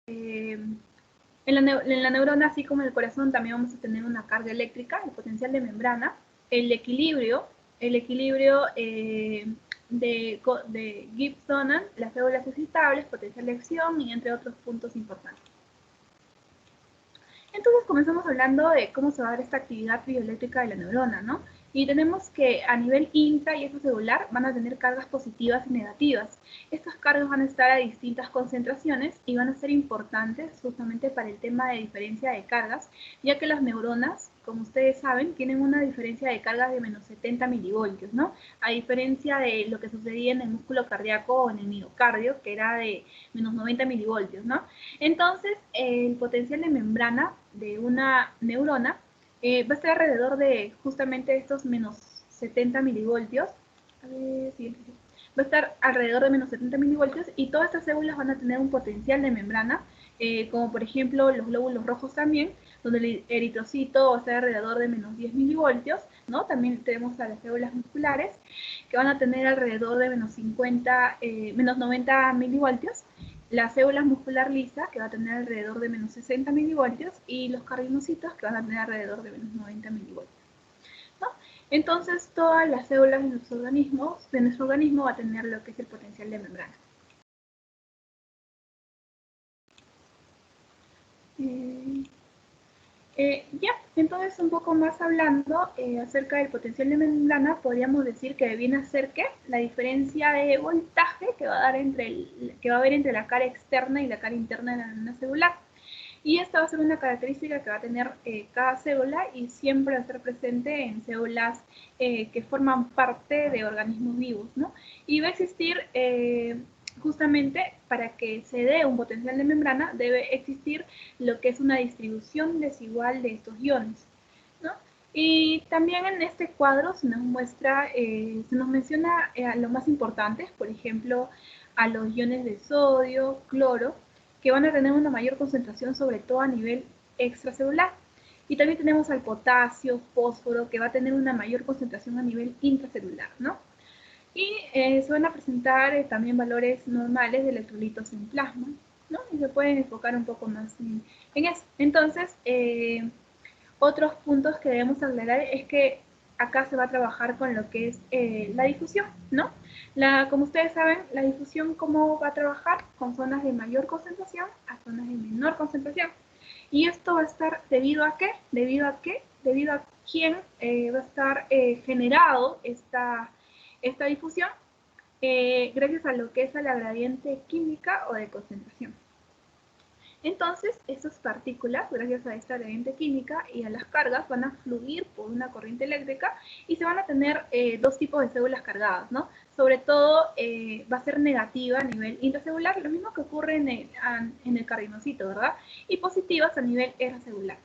en la neurona, así como en el corazón, también vamos a tener una carga eléctrica, el potencial de membrana, el equilibrio de Gibbs-Donan, las células excitables, potencial de acción y entre otros puntos importantes. Entonces comenzamos hablando de cómo se va a dar esta actividad bioeléctrica de la neurona, ¿no? Y tenemos que a nivel intra y extracelular van a tener cargas positivas y negativas. Estas cargas van a estar a distintas concentraciones y van a ser importantes justamente para el tema de diferencia de cargas, ya que las neuronas, como ustedes saben, tienen una diferencia de cargas de menos 70 milivoltios, ¿no? A diferencia de lo que sucedía en el músculo cardíaco o en el miocardio, que era de menos 90 milivoltios, ¿no? Entonces, el potencial de membrana de una neurona va a estar alrededor de justamente estos menos 70 milivoltios. A ver, va a estar alrededor de menos 70 milivoltios y todas estas células van a tener un potencial de membrana, como por ejemplo los glóbulos rojos también, donde el eritrocito va a estar alrededor de menos 10 milivoltios, ¿no? También tenemos a las células musculares, que van a tener alrededor de menos 90 milivoltios, la célula muscular lisa, que va a tener alrededor de menos 60 milivoltios, y los cardinomocitos, que van a tener alrededor de menos 90 milivoltios, ¿no? Entonces, todas las células de nuestro organismo va a tener lo que es el potencial de membrana. Entonces un poco más hablando acerca del potencial de membrana, podríamos decir que viene a ser que la diferencia de voltaje que va a haber entre la cara externa y la cara interna de la membrana celular. Y esta va a ser una característica que va a tener cada célula y siempre va a estar presente en células que forman parte de organismos vivos, ¿no? Y va a existir justamente para que se dé un potencial de membrana, debe existir lo que es una distribución desigual de estos iones, ¿no? Y también en este cuadro se nos muestra, se nos menciona lo más importante, por ejemplo, a los iones de sodio, cloro, que van a tener una mayor concentración, sobre todo a nivel extracelular. Y también tenemos al potasio, fósforo, que va a tener una mayor concentración a nivel intracelular, ¿no? Y se van a presentar también valores normales de electrolitos en plasma, ¿no? Y se pueden enfocar un poco más en eso. Entonces, otros puntos que debemos aclarar es que acá se va a trabajar con lo que es la difusión, ¿no? Como ustedes saben, la difusión, ¿cómo va a trabajar? Con zonas de mayor concentración a zonas de menor concentración. Y esto va a estar debido a qué? Debido a quién va a estar generado esta difusión, gracias a lo que es a la gradiente química o de concentración. Entonces, estas partículas, gracias a esta gradiente química y a las cargas, van a fluir por una corriente eléctrica y se van a tener dos tipos de células cargadas, ¿no? Sobre todo va a ser negativa a nivel intracelular, lo mismo que ocurre en el cardinomocito, ¿verdad? Y positivas a nivel extracelular.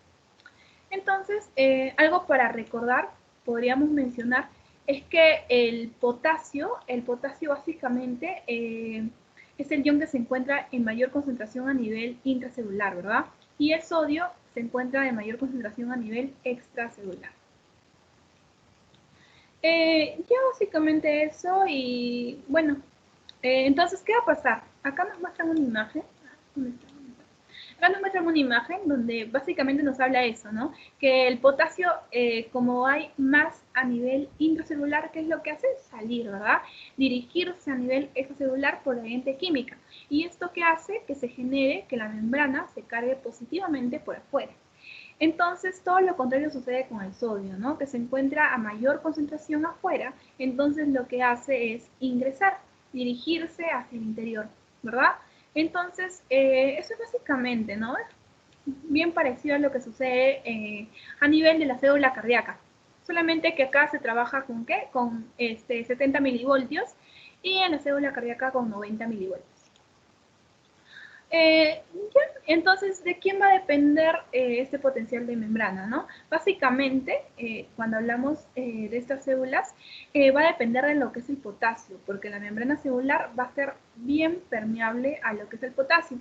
Entonces, algo para recordar, podríamos mencionar, es que el potasio básicamente es el ion que se encuentra en mayor concentración a nivel intracelular, ¿verdad? Y el sodio se encuentra en mayor concentración a nivel extracelular. Ya básicamente eso y bueno, entonces, ¿qué va a pasar? Acá nos muestran una imagen. Acá nos muestran una imagen donde básicamente nos habla eso, ¿no? Que el potasio, como hay más a nivel intracelular, ¿qué es lo que hace? Salir, ¿verdad? Dirigirse a nivel extracelular por la agente química. ¿Y esto qué hace? Que se genere que la membrana se cargue positivamente por afuera. Entonces, todo lo contrario sucede con el sodio, ¿no? Que se encuentra a mayor concentración afuera, entonces lo que hace es ingresar, dirigirse hacia el interior, ¿verdad? Entonces, eso es básicamente, ¿no? Bien parecido a lo que sucede a nivel de la célula cardíaca. Solamente que acá se trabaja con ¿qué? Con 70 milivoltios y en la célula cardíaca con 90 milivoltios. Entonces, ¿de quién va a depender este potencial de membrana, no? Básicamente, cuando hablamos de estas células, va a depender de lo que es el potasio, porque la membrana celular va a ser bien permeable a lo que es el potasio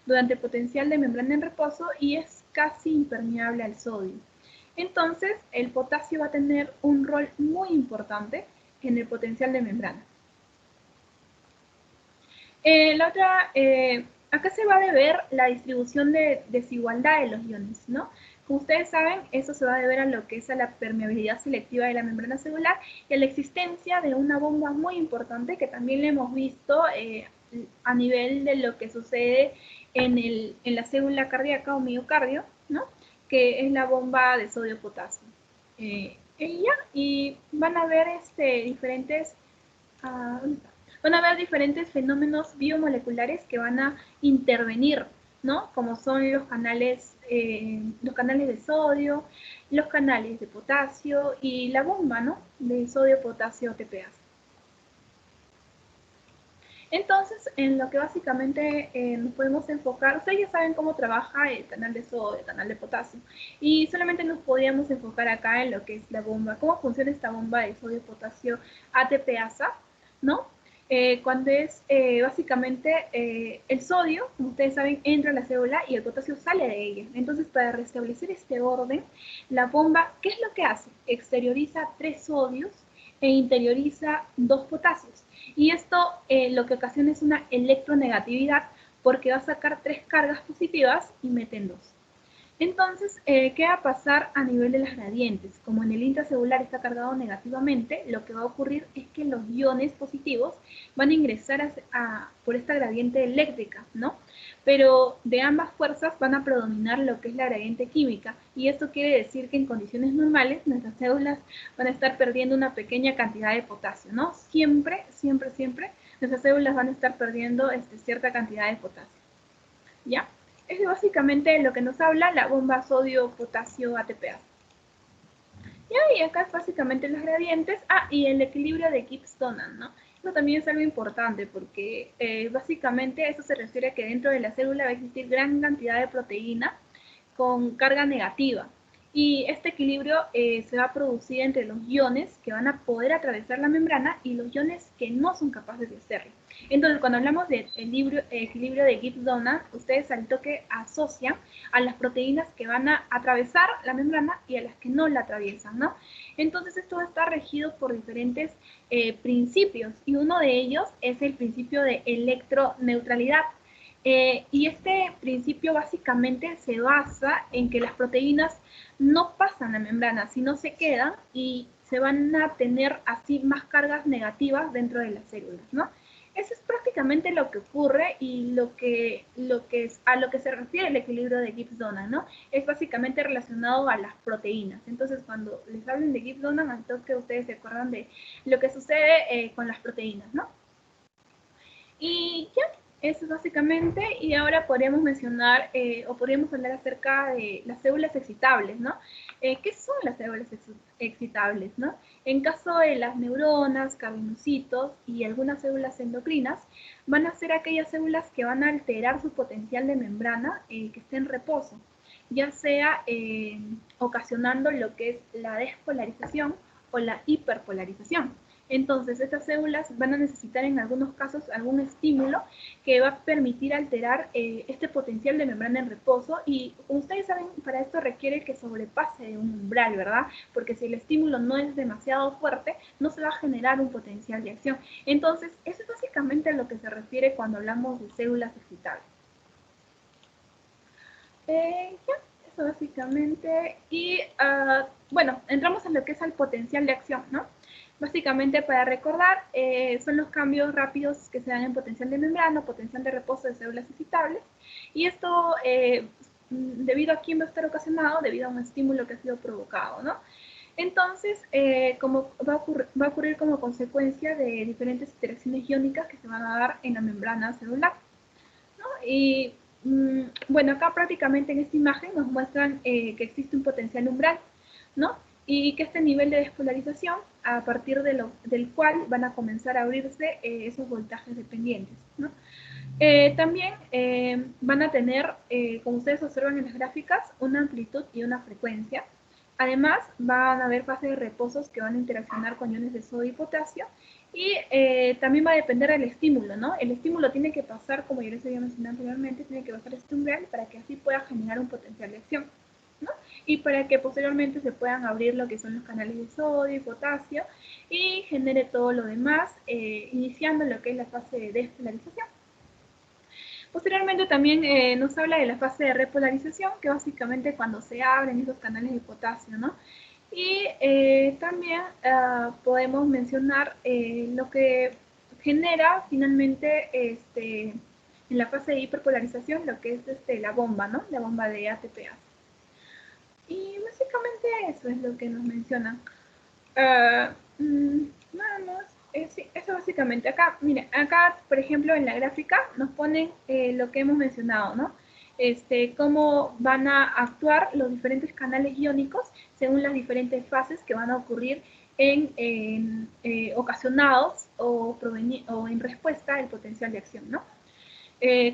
durante el potencial de membrana en reposo y es casi impermeable al sodio. Entonces, el potasio va a tener un rol muy importante en el potencial de membrana. La otra acá se va a deber la distribución de desigualdad de los iones, ¿no? Como ustedes saben, eso se va a deber a lo que es a la permeabilidad selectiva de la membrana celular y a la existencia de una bomba muy importante que también le hemos visto a nivel de lo que sucede en la célula cardíaca o miocardio, ¿no? Que es la bomba de sodio-potasio. Y van a ver diferentes van a haber diferentes fenómenos biomoleculares que van a intervenir, ¿no? Como son los canales de sodio, los canales de potasio y la bomba, ¿no? De sodio, potasio, TPA. Entonces, en lo que básicamente nos podemos enfocar, ustedes ya saben cómo trabaja el canal de sodio, el canal de potasio, y solamente nos podríamos enfocar acá en lo que es la bomba, cómo funciona esta bomba de sodio, potasio, ATPasa, ¿no? Cuando es básicamente el sodio, como ustedes saben, entra a la célula y el potasio sale de ella. Entonces, para restablecer este orden, la bomba, ¿qué es lo que hace? Exterioriza 3 sodios e interioriza 2 potasios. Y esto lo que ocasiona es una electronegatividad porque va a sacar 3 cargas positivas y meten 2. Entonces, ¿qué va a pasar a nivel de las gradientes? Como en el intracelular está cargado negativamente, lo que va a ocurrir es que los iones positivos van a ingresar por esta gradiente eléctrica, ¿no? Pero de ambas fuerzas van a predominar lo que es la gradiente química, y esto quiere decir que en condiciones normales nuestras células van a estar perdiendo una pequeña cantidad de potasio, ¿no? Siempre, siempre, siempre nuestras células van a estar perdiendo cierta cantidad de potasio, ¿ya? Es básicamente lo que nos habla la bomba sodio-potasio-ATPase. Y acá es básicamente los gradientes. Y el equilibrio de Gibbs-Donan, ¿no? Eso también es algo importante porque básicamente eso se refiere a que dentro de la célula va a existir gran cantidad de proteína con carga negativa. Y este equilibrio se va a producir entre los iones que van a poder atravesar la membrana y los iones que no son capaces de hacerlo. Entonces, cuando hablamos del equilibrio de Gibbs-Donan, ustedes al toque asocian a las proteínas que van a atravesar la membrana y a las que no la atraviesan, ¿no? Entonces, esto está regido por diferentes principios, y uno de ellos es el principio de electroneutralidad. Y este principio básicamente se basa en que las proteínas no pasan la membrana, sino se quedan y se van a tener así más cargas negativas dentro de las células, ¿no? Eso es prácticamente lo que ocurre y a lo que se refiere el equilibrio de Gibbs-Donan, ¿no? Es básicamente relacionado a las proteínas. Entonces, cuando les hablen de Gibbs-Donan, entonces ustedes se acuerdan de lo que sucede con las proteínas, ¿no? Y ya, eso es básicamente, y ahora podríamos mencionar o podríamos hablar acerca de las células excitables, ¿no? ¿Qué son las células excitables, no? En caso de las neuronas, cardiocitos y algunas células endocrinas, van a ser aquellas células que van a alterar su potencial de membrana que esté en reposo, ya sea ocasionando lo que es la despolarización o la hiperpolarización. Entonces, estas células van a necesitar en algunos casos algún estímulo que va a permitir alterar este potencial de membrana en reposo, y como ustedes saben, para esto requiere que sobrepase un umbral, ¿verdad? Porque si el estímulo no es demasiado fuerte, no se va a generar un potencial de acción. Entonces, eso es básicamente a lo que se refiere cuando hablamos de células excitables. Ya, eso básicamente. Y bueno, entramos en lo que es el potencial de acción, ¿no? Básicamente, para recordar, son los cambios rápidos que se dan en potencial de membrana, potencial de reposo de células excitables. Y esto, debido a quién va a estar ocasionado, debido a un estímulo que ha sido provocado, ¿no? Entonces, como va a ocurrir como consecuencia de diferentes interacciones iónicas que se van a dar en la membrana celular, ¿no? Y bueno, acá prácticamente en esta imagen nos muestran que existe un potencial umbral, ¿no? Y que este nivel de despolarización, a partir del cual van a comenzar a abrirse esos voltajes dependientes, ¿no? También van a tener, como ustedes observan en las gráficas, una amplitud y una frecuencia. Además, van a haber fases de reposos que van a interaccionar con iones de sodio y potasio, y también va a depender del estímulo, ¿no? El estímulo tiene que pasar, como ya les había mencionado anteriormente, tiene que pasar este umbral para que así pueda generar un potencial de acción, ¿no? Y para que posteriormente se puedan abrir lo que son los canales de sodio y potasio y genere todo lo demás, iniciando lo que es la fase de despolarización. Posteriormente también nos habla de la fase de repolarización, que básicamente cuando se abren esos canales de potasio, ¿no? Y también podemos mencionar lo que genera finalmente en la fase de hiperpolarización, lo que es la bomba, ¿no? La bomba de ATPase. Y básicamente eso es lo que nos mencionan. Nada más. Sí, eso básicamente. Acá, miren, acá, por ejemplo, en la gráfica nos ponen lo que hemos mencionado, ¿no? Cómo van a actuar los diferentes canales iónicos según las diferentes fases que van a ocurrir ocasionados o en respuesta al potencial de acción, ¿no?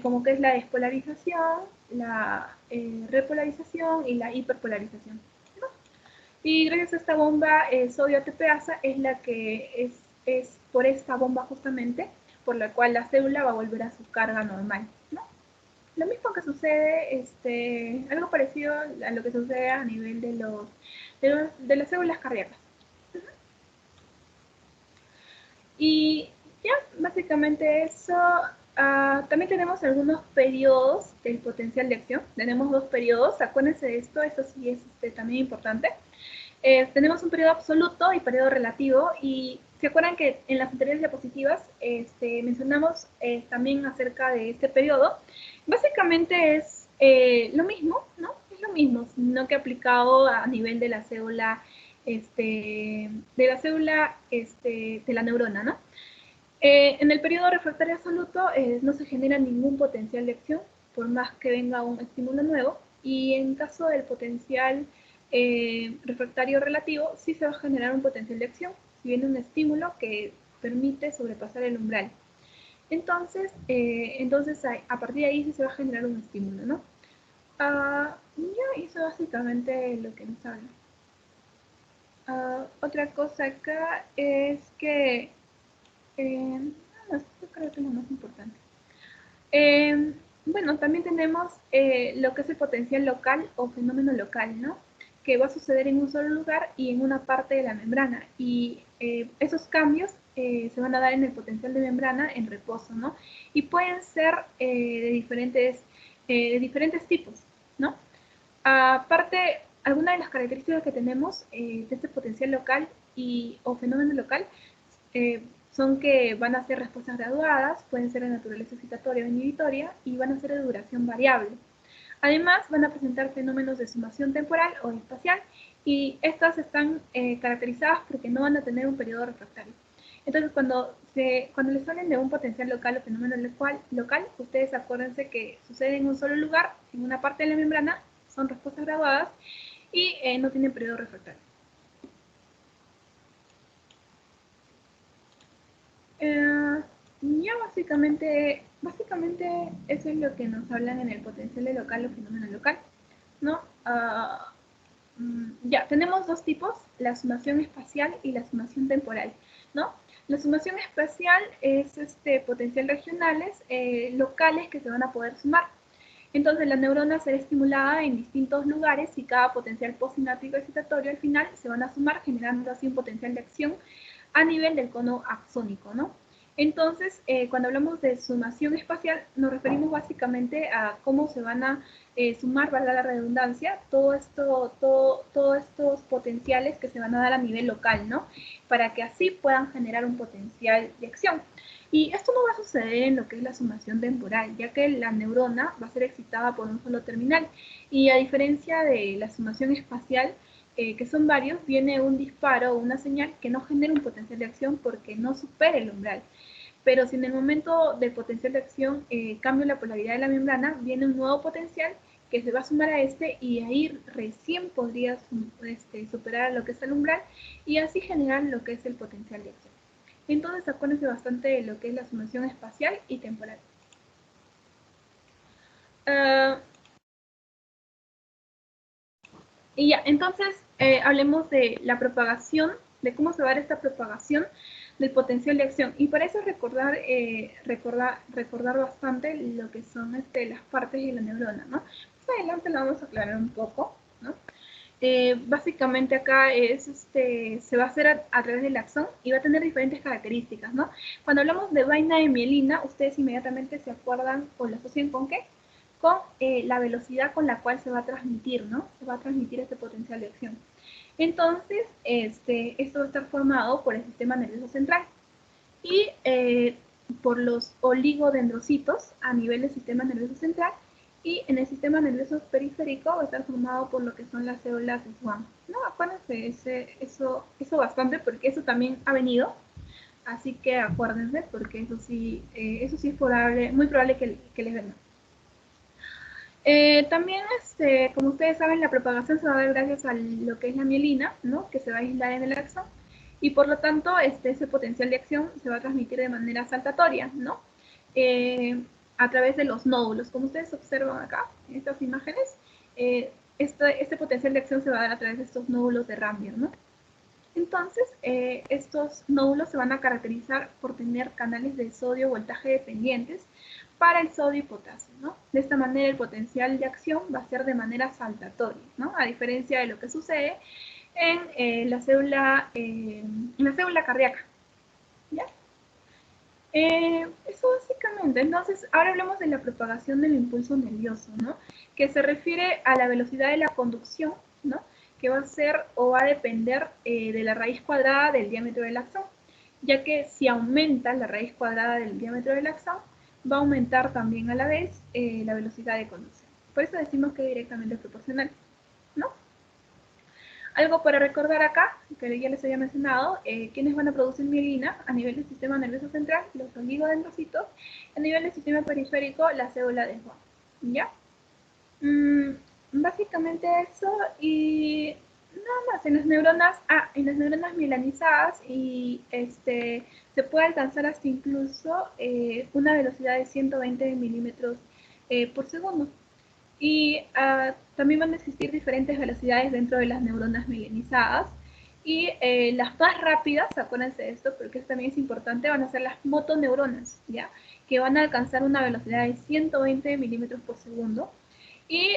Como que es la despolarización, la repolarización y la hiperpolarización, ¿no? Y gracias a esta bomba sodio ATPasa es la que es por esta bomba justamente por la cual la célula va a volver a su carga normal, ¿no? Lo mismo que sucede, algo parecido a lo que sucede a nivel de las células cardíacas. Y ya, básicamente eso. También tenemos algunos periodos del potencial de acción. Tenemos dos periodos, acuérdense de esto sí es también importante. Tenemos un periodo absoluto y periodo relativo, y se acuerdan que en las anteriores diapositivas mencionamos también acerca de este periodo. Básicamente es lo mismo, ¿no? Es lo mismo, sino que aplicado a nivel de la célula, de la neurona, ¿no? En el periodo refractario absoluto no se genera ningún potencial de acción, por más que venga un estímulo nuevo, y en caso del potencial refractario relativo, sí se va a generar un potencial de acción, si viene un estímulo que permite sobrepasar el umbral. Entonces a partir de ahí sí se va a generar un estímulo, ¿no? Ya, eso básicamente lo que nos habla. Otra cosa acá es que esto creo que es lo más importante. Bueno, también tenemos lo que es el potencial local o fenómeno local, ¿no? Que va a suceder en un solo lugar y en una parte de la membrana. Y esos cambios se van a dar en el potencial de membrana en reposo, ¿no? Y pueden ser de diferentes tipos, ¿no? Aparte, algunas de las características que tenemos de este potencial local o fenómeno local eh, son que van a ser respuestas graduadas, pueden ser de naturaleza excitatoria o inhibitoria y van a ser de duración variable. Además, van a presentar fenómenos de sumación temporal o espacial, y estas están caracterizadas porque no van a tener un periodo refractario. Entonces, cuando les hablen de un potencial local o fenómeno local, ustedes acuérdense que sucede en un solo lugar, en una parte de la membrana, son respuestas graduadas y no tienen periodo refractario. Ya básicamente eso es lo que nos hablan en el potencial de local o fenómeno local, ¿no? Ya, tenemos dos tipos, la sumación espacial y la sumación temporal, ¿no? La sumación espacial es potencial regionales locales que se van a poder sumar. Entonces la neurona será estimulada en distintos lugares y cada potencial postsináptico excitatorio al final se van a sumar, generando así un potencial de acción a nivel del cono axónico, ¿no? Entonces, cuando hablamos de sumación espacial, nos referimos básicamente a cómo se van a sumar, valga la redundancia, todos estos potenciales que se van a dar a nivel local, ¿no? Para que así puedan generar un potencial de acción. Y esto no va a suceder en lo que es la sumación temporal, ya que la neurona va a ser excitada por un solo terminal. Y a diferencia de la sumación espacial, que son varios, viene un disparo o una señal que no genera un potencial de acción porque no supera el umbral. Pero si en el momento del potencial de acción cambio la polaridad de la membrana, viene un nuevo potencial que se va a sumar a y ahí recién podría superar lo que es el umbral y así generar lo que es el potencial de acción. Entonces acuérdense bastante de lo que es la sumación espacial y temporal. Y ya, entonces hablemos de la propagación, de cómo se va a dar esta propagación del potencial de acción. Y para eso recordar bastante lo que son las partes de la neurona, ¿no? Más adelante lo vamos a aclarar un poco, ¿no? Básicamente acá se va a hacer a través del axón y va a tener diferentes características, ¿no? Cuando hablamos de vaina de mielina, ustedes inmediatamente se acuerdan o lo asocian con qué? Con la velocidad con la cual se va a transmitir, ¿no? Se va a transmitir este potencial de acción. Entonces, esto va a estar formado por el sistema nervioso central y por los oligodendrocitos a nivel del sistema nervioso central, y en el sistema nervioso periférico va a estar formado por lo que son las células de Schwann. ¿No? Acuérdense eso bastante porque eso también ha venido, así que acuérdense porque eso sí es probable, muy probable que les venga. También, como ustedes saben, la propagación se va a dar gracias a lo que es la mielina, ¿no? Que se va a aislar en el axón, y por lo tanto ese potencial de acción se va a transmitir de manera saltatoria, ¿no? A través de los nódulos. Como ustedes observan acá en estas imágenes, este potencial de acción se va a dar a través de estos nódulos de Rambier, ¿no? Entonces, estos nódulos se van a caracterizar por tener canales de sodio voltaje dependientes para el sodio y potasio, ¿no? De esta manera el potencial de acción va a ser de manera saltatoria, ¿no? A diferencia de lo que sucede en la célula cardíaca, ¿ya? Eso básicamente. Entonces, ahora hablemos de la propagación del impulso nervioso, ¿no? Que se refiere a la velocidad de la conducción, ¿no? Que va a ser o va a depender de la raíz cuadrada del diámetro del axón, ya que si aumenta la raíz cuadrada del diámetro del axón, va a aumentar también a la vez la velocidad de conducción. Por eso decimos que es directamente proporcional, ¿no? Algo para recordar acá, que ya les había mencionado, quienes van a producir mielina a nivel del sistema nervioso central, los oligodendrocitos, a nivel del sistema periférico, la célula de Schwann, ¿ya? Básicamente eso, y nada más. En las neuronas mielinizadas y se puede alcanzar hasta incluso una velocidad de 120 milímetros por segundo. Y también van a existir diferentes velocidades dentro de las neuronas mielinizadas. Y las más rápidas, acuérdense de esto porque esto también es importante, van a ser las motoneuronas, ¿ya? Que van a alcanzar una velocidad de 120 milímetros por segundo. Y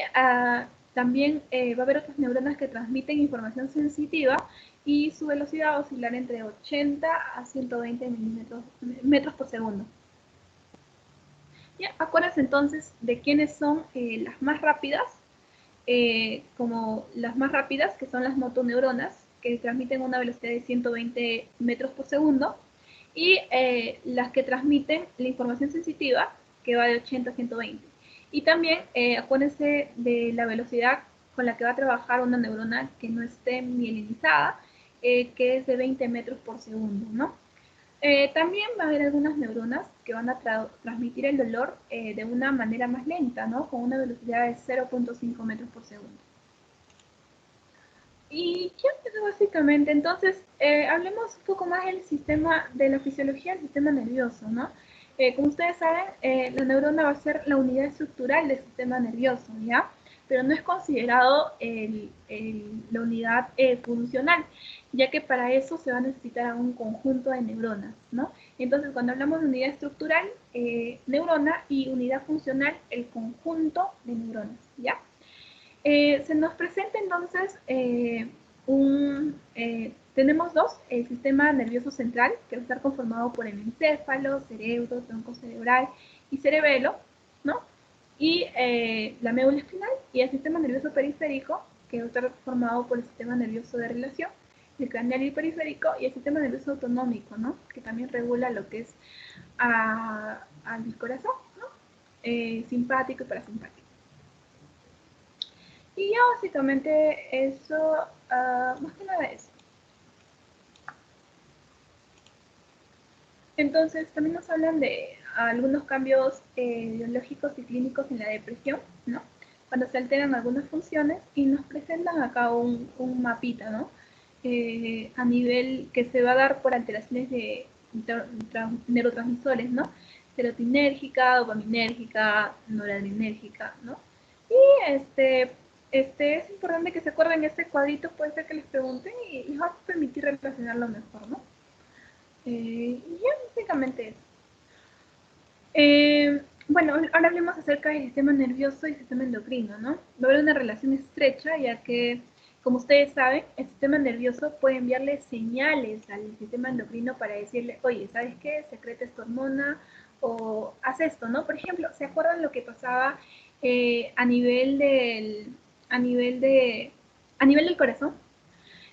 también va a haber otras neuronas que transmiten información sensitiva y su velocidad va a oscilar entre 80 a 120 metros por segundo. Ya, acuérdense entonces de quiénes son las más rápidas, como las más rápidas, que son las motoneuronas, que transmiten una velocidad de 120 metros por segundo, y las que transmiten la información sensitiva, que va de 80 a 120. Y también acuérdense de la velocidad con la que va a trabajar una neurona que no esté mielinizada, que es de 20 metros por segundo, ¿no? También va a haber algunas neuronas que van a transmitir el dolor de una manera más lenta, ¿no? Con una velocidad de 0.5 metros por segundo. Y ya, pues, básicamente, entonces, hablemos un poco más de la fisiología del sistema nervioso, ¿no? Como ustedes saben, la neurona va a ser la unidad estructural del sistema nervioso, ¿ya? Pero no es considerado la unidad funcional, ya que para eso se va a necesitar un conjunto de neuronas, ¿no? Entonces, cuando hablamos de unidad estructural, neurona, y unidad funcional, el conjunto de neuronas, ¿ya? Se nos presenta entonces tenemos dos: el sistema nervioso central, que va a estar conformado por el encéfalo, cerebro, tronco cerebral y cerebelo, ¿no? Y la médula espinal, y el sistema nervioso periférico, que va a estar formado por el sistema nervioso de relación, el craneal y periférico, y el sistema nervioso autonómico, ¿no? Que también regula lo que es al corazón, ¿no? Simpático y parasimpático. Y ya básicamente eso, más que nada eso. Entonces también nos hablan de algunos cambios biológicos y clínicos en la depresión, ¿no? Cuando se alteran algunas funciones, y nos presentan acá un mapita, ¿no? A nivel que se va a dar por alteraciones de neurotransmisores, ¿no? Serotinérgica, dopaminérgica, noradrenérgica, ¿no? Y es importante que se acuerden este cuadrito, puede ser que les pregunten y les va a permitir relacionarlo mejor, ¿no? Y ya básicamente eso. Bueno, ahora hablemos acerca del sistema nervioso y sistema endocrino, ¿no? Va a haber una relación estrecha, ya que Como ustedes saben, el sistema nervioso puede enviarle señales al sistema endocrino para decirle, oye, ¿sabes qué? Secreta esta hormona o haz esto, ¿no? Por ejemplo, ¿se acuerdan lo que pasaba a nivel del corazón?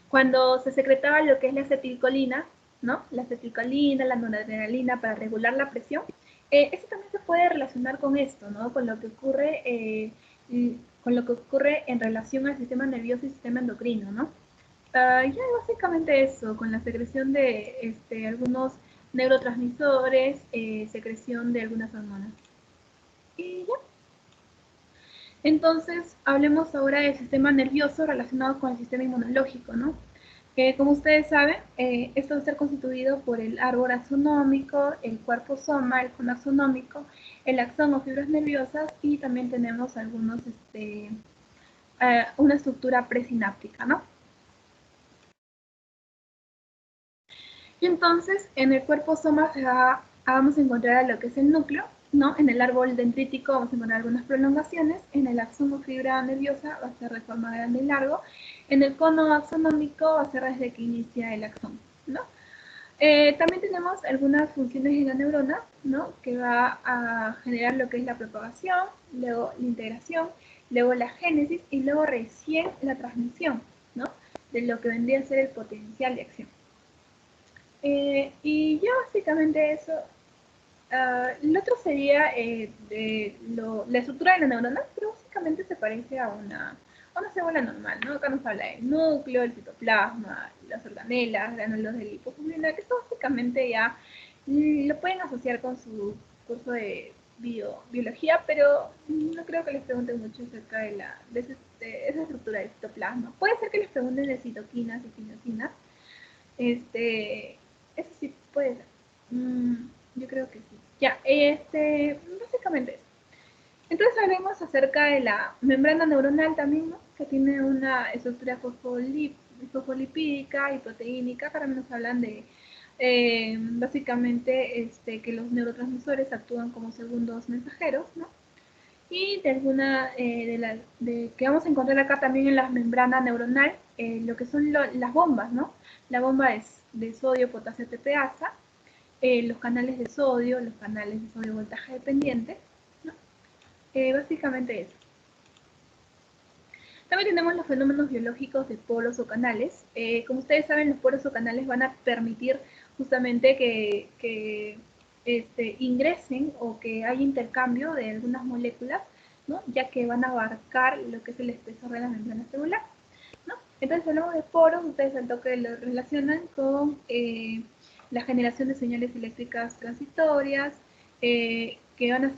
Cuando se secretaba lo que es la acetilcolina, ¿no? La acetilcolina, la noradrenalina para regular la presión. Eso también se puede relacionar con esto, ¿no? Con lo que ocurre en relación al sistema nervioso y sistema endocrino, ¿no? Ya básicamente eso, con la secreción de algunos neurotransmisores, secreción de algunas hormonas. Y ya. Entonces, hablemos ahora del sistema nervioso relacionado con el sistema inmunológico, ¿no? Como ustedes saben, esto va a ser constituido por el árbol axonómico, el cuerpo soma, el cono axonómico, el axón o fibras nerviosas y también tenemos una estructura presináptica, ¿no? Y entonces, en el cuerpo soma vamos a encontrar lo que es el núcleo, ¿no? En el árbol dendrítico vamos a encontrar algunas prolongaciones, en el axón o fibra nerviosa va a ser de forma grande y largo, en el cono axonómico va a ser desde que inicia el axón, ¿no? También tenemos algunas funciones de la neurona, ¿no? Que va a generar lo que es la propagación, luego la integración, luego la génesis y luego recién la transmisión, ¿no? De lo que vendría a ser el potencial de acción. Y ya básicamente eso. Lo otro sería la estructura de la neurona, pero básicamente se parece a una célula normal, ¿no? Acá nos habla del núcleo, el citoplasma, las organelas, granulos de liposolubilidad, que esto básicamente ya lo pueden asociar con su curso de biología, pero no creo que les pregunten mucho acerca de esa estructura del citoplasma. Puede ser que les pregunten de citoquinas y quinosinas. Eso sí puede ser. Yo creo que sí. Ya, básicamente eso. Entonces hablemos acerca de la membrana neuronal también, ¿no? Que tiene una estructura fosfolipídica y proteínica, que también nos hablan de básicamente que los neurotransmisores actúan como segundos mensajeros, ¿no? Y de alguna que vamos a encontrar acá también en la membrana neuronal, lo que son las bombas, ¿no? La bomba es de sodio, potasio, TPasa, los canales de sodio voltaje dependiente, ¿no? Básicamente eso. También tenemos los fenómenos biológicos de poros o canales. Como ustedes saben, los poros o canales van a permitir justamente que ingresen o que haya intercambio de algunas moléculas, ¿no? Ya que van a abarcar lo que es el espesor de la membrana celular, ¿no? Entonces hablamos de poros, ustedes al toque lo relacionan con la generación de señales eléctricas transitorias, que van a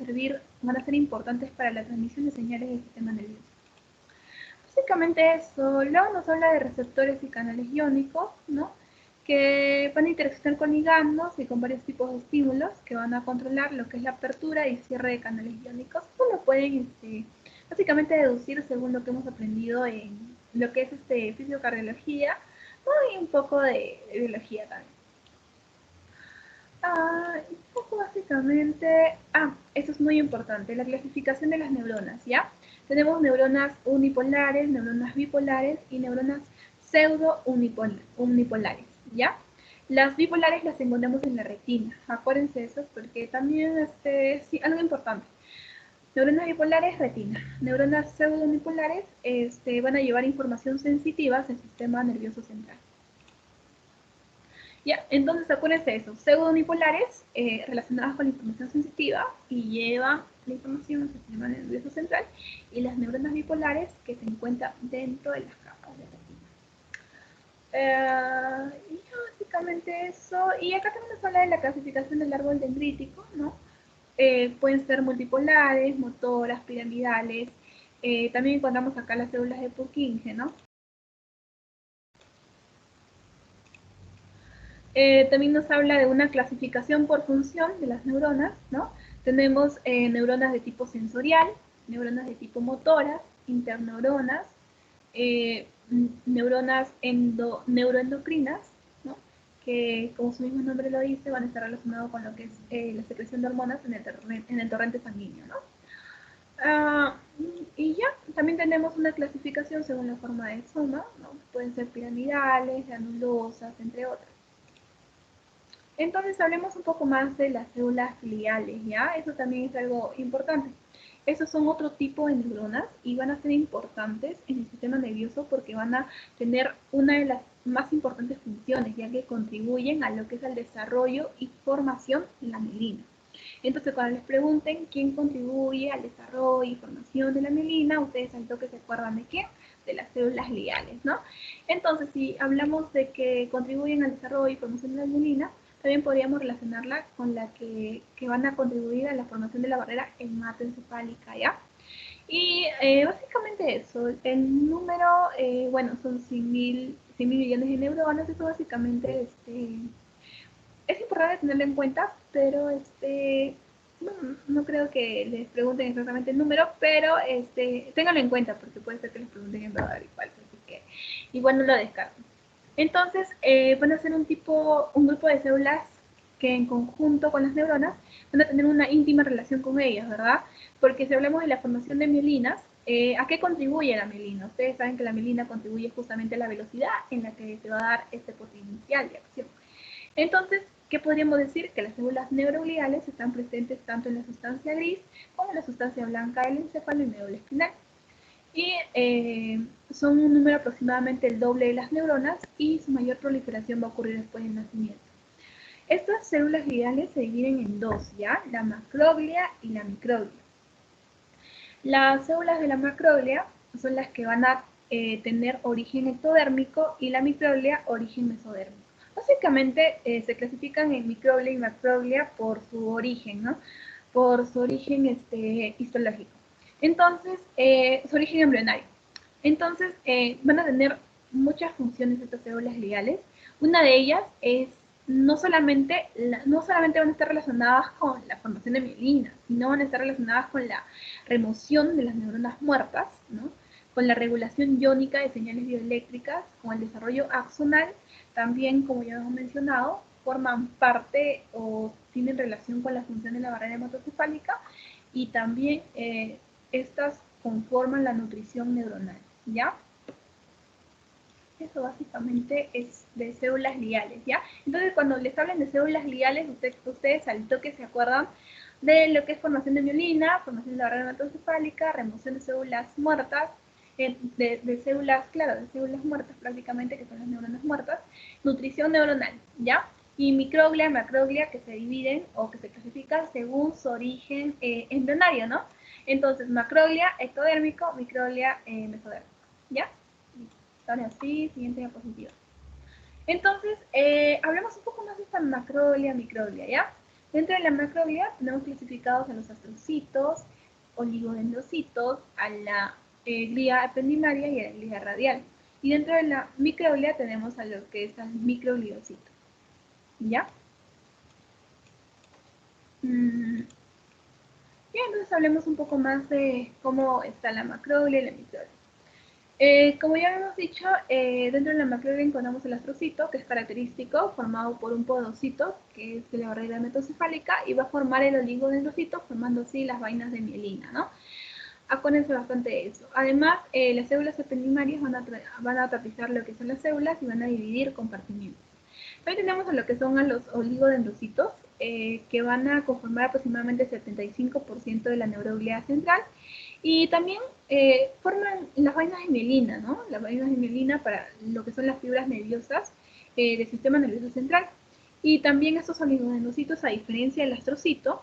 ser importantes para la transmisión de señales del sistema nervioso. Básicamente eso. Luego nos habla de receptores y canales iónicos, ¿no? Que van a interaccionar con ligandos y con varios tipos de estímulos que van a controlar lo que es la apertura y cierre de canales iónicos. Esto lo pueden básicamente deducir según lo que hemos aprendido en lo que es fisiocardiología, ¿no? Y un poco de biología también. Un poco básicamente, esto es muy importante, la clasificación de las neuronas, ¿ya? Tenemos neuronas unipolares, neuronas bipolares y neuronas pseudo-unipolares, ¿ya? Las bipolares las encontramos en la retina, acuérdense de eso porque también, sí, algo importante. Neuronas bipolares, retina. Neuronas pseudo-unipolares van a llevar información sensitiva al sistema nervioso central. Ya, entonces acuérdense de eso, pseudo-unipolares relacionadas con la información sensitiva y llevan la información al sistema nervioso central, y las neuronas bipolares que se encuentran dentro de las capas de retina. Y básicamente eso, y acá también nos habla de la clasificación del árbol dendrítico, ¿no? Pueden ser multipolares, motoras, piramidales, también encontramos acá las células de Purkinje, ¿no? También nos habla de una clasificación por función de las neuronas, ¿no? Tenemos neuronas de tipo sensorial, neuronas de tipo motoras, interneuronas, neuronas neuroendocrinas, ¿no? Que como su mismo nombre lo dice, van a estar relacionados con lo que es la secreción de hormonas en el torrente sanguíneo, ¿no? Y ya, También tenemos una clasificación según la forma de soma, ¿no? Pueden ser piramidales, granulosas, entre otras. Entonces hablemos un poco más de las células gliales, ¿ya? Eso también es algo importante. Esos son otro tipo de neuronas y van a ser importantes en el sistema nervioso porque van a tener una de las más importantes funciones, ya que contribuyen a lo que es el desarrollo y formación de la mielina. Entonces, cuando les pregunten quién contribuye al desarrollo y formación de la mielina, ustedes al toque se acuerdan de quién, de las células gliales, ¿no? Entonces, si hablamos de que contribuyen al desarrollo y formación de la mielina, también podríamos relacionarla con la que van a contribuir a la formación de la barrera hematoencefálica, ¿ya? Y básicamente eso, el número, bueno, son 100.000 millones de neuronas, eso básicamente es importante tenerlo en cuenta, pero no creo que les pregunten exactamente el número, pero ténganlo en cuenta porque puede ser que les pregunten en verdad y falso, así que igual no lo descarten. Entonces, van a ser un grupo de células que en conjunto con las neuronas van a tener una íntima relación con ellas, ¿verdad? Porque si hablamos de la formación de mielinas, ¿a qué contribuye la mielina? Ustedes saben que la mielina contribuye justamente a la velocidad en la que se va a dar este potencial de acción. Entonces, ¿qué podríamos decir? Que las células neurogliales están presentes tanto en la sustancia gris como en la sustancia blanca del encéfalo y médula espinal. Y son un número aproximadamente el doble de las neuronas y su mayor proliferación va a ocurrir después del nacimiento. Estas células gliales se dividen en dos, ¿ya? La macroglia y la microglia. Las células de la macroglia son las que van a tener origen ectodérmico y la microglia origen mesodérmico. Básicamente se clasifican en microglia y macroglia por su origen, ¿no? Por su origen histológico. Entonces, su origen embrionario. Entonces, van a tener muchas funciones estas células gliales. Una de ellas es no solamente van a estar relacionadas con la formación de mielina, sino van a estar relacionadas con la remoción de las neuronas muertas, ¿no? Con la regulación iónica de señales bioeléctricas, con el desarrollo axonal, también, como ya hemos mencionado, forman parte o tienen relación con la función de la barrera hematoencefálica y también estas conforman la nutrición neuronal, ¿ya? Eso básicamente es de células gliales, ¿ya? Entonces, cuando les hablen de células gliales, ustedes al toque se acuerdan de lo que es formación de mielina, formación de la barrera hematoencefálica, remoción de células muertas, de células, claro, de células muertas prácticamente, que son las neuronas muertas, nutrición neuronal, ¿ya? Y microglia y macroglia que se dividen o que se clasifican según su origen embrionario, ¿no? Entonces, macroglia ectodérmico, microglia mesodérmico, ¿ya? Ahora sí, siguiente diapositiva. Entonces, hablemos un poco más de esta macroglia, microglia, ¿ya? Dentro de la macroglia tenemos clasificados a los astrocitos, oligodendrocitos, a la glía ependimaria y a la glía radial. Y dentro de la microglia tenemos a lo que es el microgliocitos, ¿ya? Y entonces hablemos un poco más de cómo está la macroglia y la microglia. Como ya hemos dicho, dentro de la macroglia encontramos el astrocito, que es característico, formado por un podocito, que es de la barrera hematoencefálica, y va a formar el oligodendrocito, formando así las vainas de mielina, ¿no? Acuérdense bastante de eso. Además, las células ependimarias van a tapizar lo que son las células y van a dividir compartimientos. También tenemos a lo que son a los oligodendrocitos, que van a conformar aproximadamente el 75% de la neuroglia central, y también forman las vainas de mielina, ¿no? Las vainas de mielina para lo que son las fibras nerviosas del sistema nervioso central. Y también estos oligodendrocitos, a diferencia del astrocito,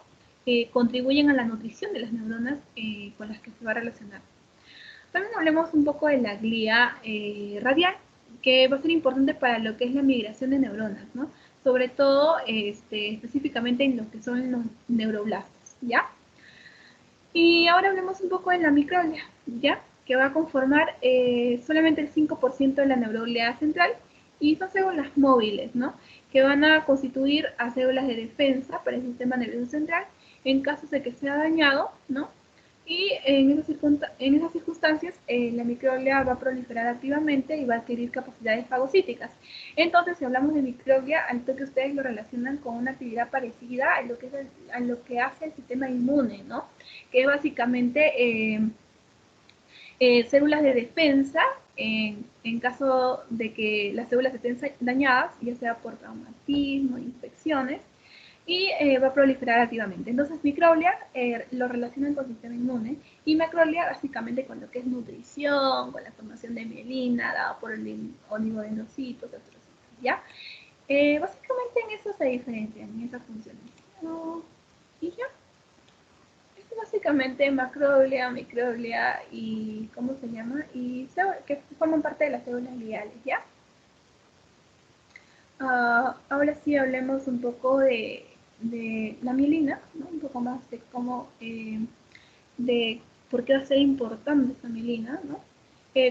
contribuyen a la nutrición de las neuronas con las que se va a relacionar. También hablemos un poco de la glía radial, que va a ser importante para lo que es la migración de neuronas, ¿no? Sobre todo específicamente en lo que son los neuroblastos, ¿ya? Y ahora hablemos un poco de la microglia, ¿ya? Que va a conformar solamente el 5% de la neuroglia central y son células móviles, ¿no? Que van a constituir a células de defensa para el sistema nervioso central en caso de que sea dañado, ¿no? Y en esas circunstancias, la microglia va a proliferar activamente y va a adquirir capacidades fagocíticas. Entonces, si hablamos de microglia, al toque ustedes lo relacionan con una actividad parecida a lo que hace el sistema inmune, ¿no? Que básicamente células de defensa en caso de que las células estén dañadas, ya sea por traumatismo, infecciones, y va a proliferar activamente. Entonces, microglia lo relacionan con el sistema inmune y macroglia básicamente con lo que es nutrición, con la formación de mielina dada por el oligodendrocitos, astrocitos, ¿ya? Básicamente en eso se diferencian, en esas funciones. Y ya. Esto básicamente macroglia, microglia y, ¿cómo se llama? Y que forman parte de las células gliales, ¿ya? Ahora sí hablemos un poco de la mielina, ¿no? Un poco más de cómo, de por qué va a ser importante esta mielina, ¿no?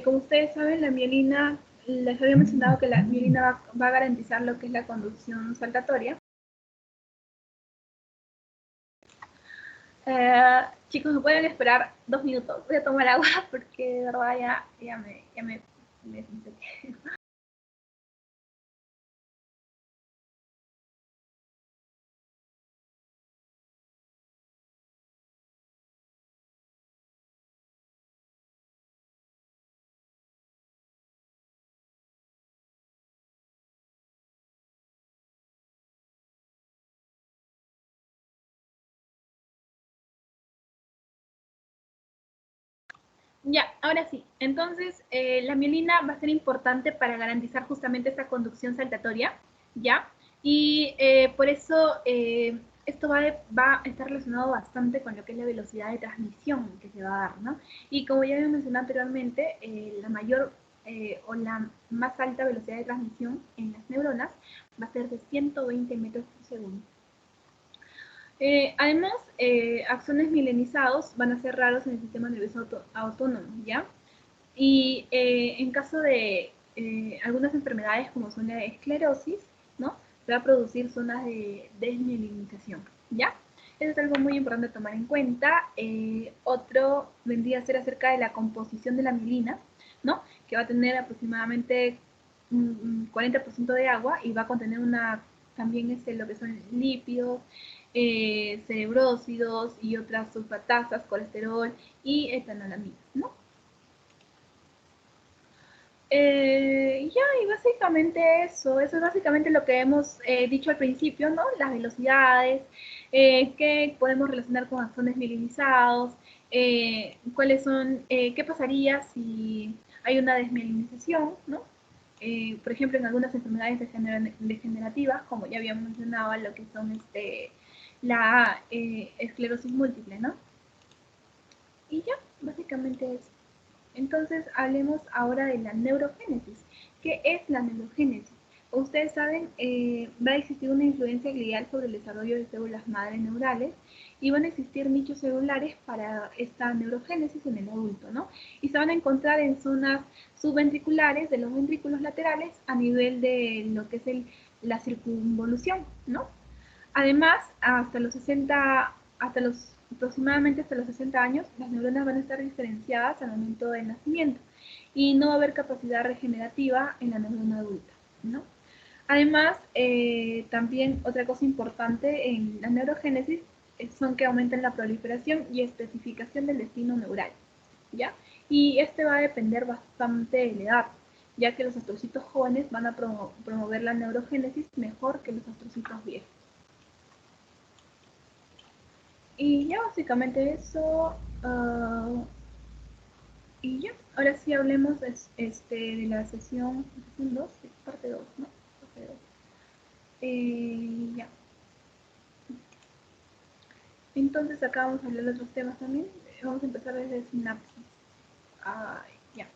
Como ustedes saben, la mielina, les había mencionado que la mielina va a garantizar lo que es la conducción saltatoria. Chicos, ¿me pueden esperar 2 minutos? Voy a tomar agua porque de verdad me senté. Ya, ahora sí. Entonces, la mielina va a ser importante para garantizar justamente esta conducción saltatoria, ¿ya? Y por eso esto va a estar relacionado bastante con lo que es la velocidad de transmisión que se va a dar, ¿no? Y como ya había mencionado anteriormente, la mayor o la más alta velocidad de transmisión en las neuronas va a ser de 120 metros por segundo. Además, axones mielinizados van a ser raros en el sistema nervioso autónomo, ¿ya? Y en caso de algunas enfermedades como son la esclerosis, ¿no? Se va a producir zonas de desmielinización, ¿ya? Eso es algo muy importante a tomar en cuenta. Otro vendría a ser acerca de la composición de la mielina, ¿no? Que va a tener aproximadamente 40% de agua y va a contener también lo que son lípidos, cerebrósidos y otras sulfatasas, colesterol y etanolaminas, ¿no? Ya, y básicamente eso es básicamente lo que hemos dicho al principio, ¿no? Las velocidades, qué podemos relacionar con axones mielinizados, qué pasaría si hay una desmielinización, ¿no? Por ejemplo, en algunas enfermedades degenerativas, como ya habíamos mencionado, lo que son la esclerosis múltiple, ¿no? Y ya, básicamente eso. Entonces, hablemos ahora de la neurogénesis. ¿Qué es la neurogénesis? Como ustedes saben, va a existir una influencia glial sobre el desarrollo de células madre neurales y van a existir nichos celulares para esta neurogénesis en el adulto, ¿no? Y se van a encontrar en zonas subventriculares de los ventrículos laterales a nivel de lo que es la circunvolución, ¿no? Además, aproximadamente hasta los 60 años, las neuronas van a estar diferenciadas al momento del nacimiento y no va a haber capacidad regenerativa en la neurona adulta, ¿no? Además, también otra cosa importante en la neurogénesis son que aumentan la proliferación y especificación del destino neural, ¿ya? Y este va a depender bastante de la edad, ya que los astrocitos jóvenes van a promover la neurogénesis mejor que los astrocitos viejos. Y ya básicamente eso. Y ya, ahora sí hablemos de la sesión 2, parte 2, ¿no? Parte 2. Ya. Entonces acá vamos a hablar de otros temas también. Vamos a empezar desde sinapsis. Ya.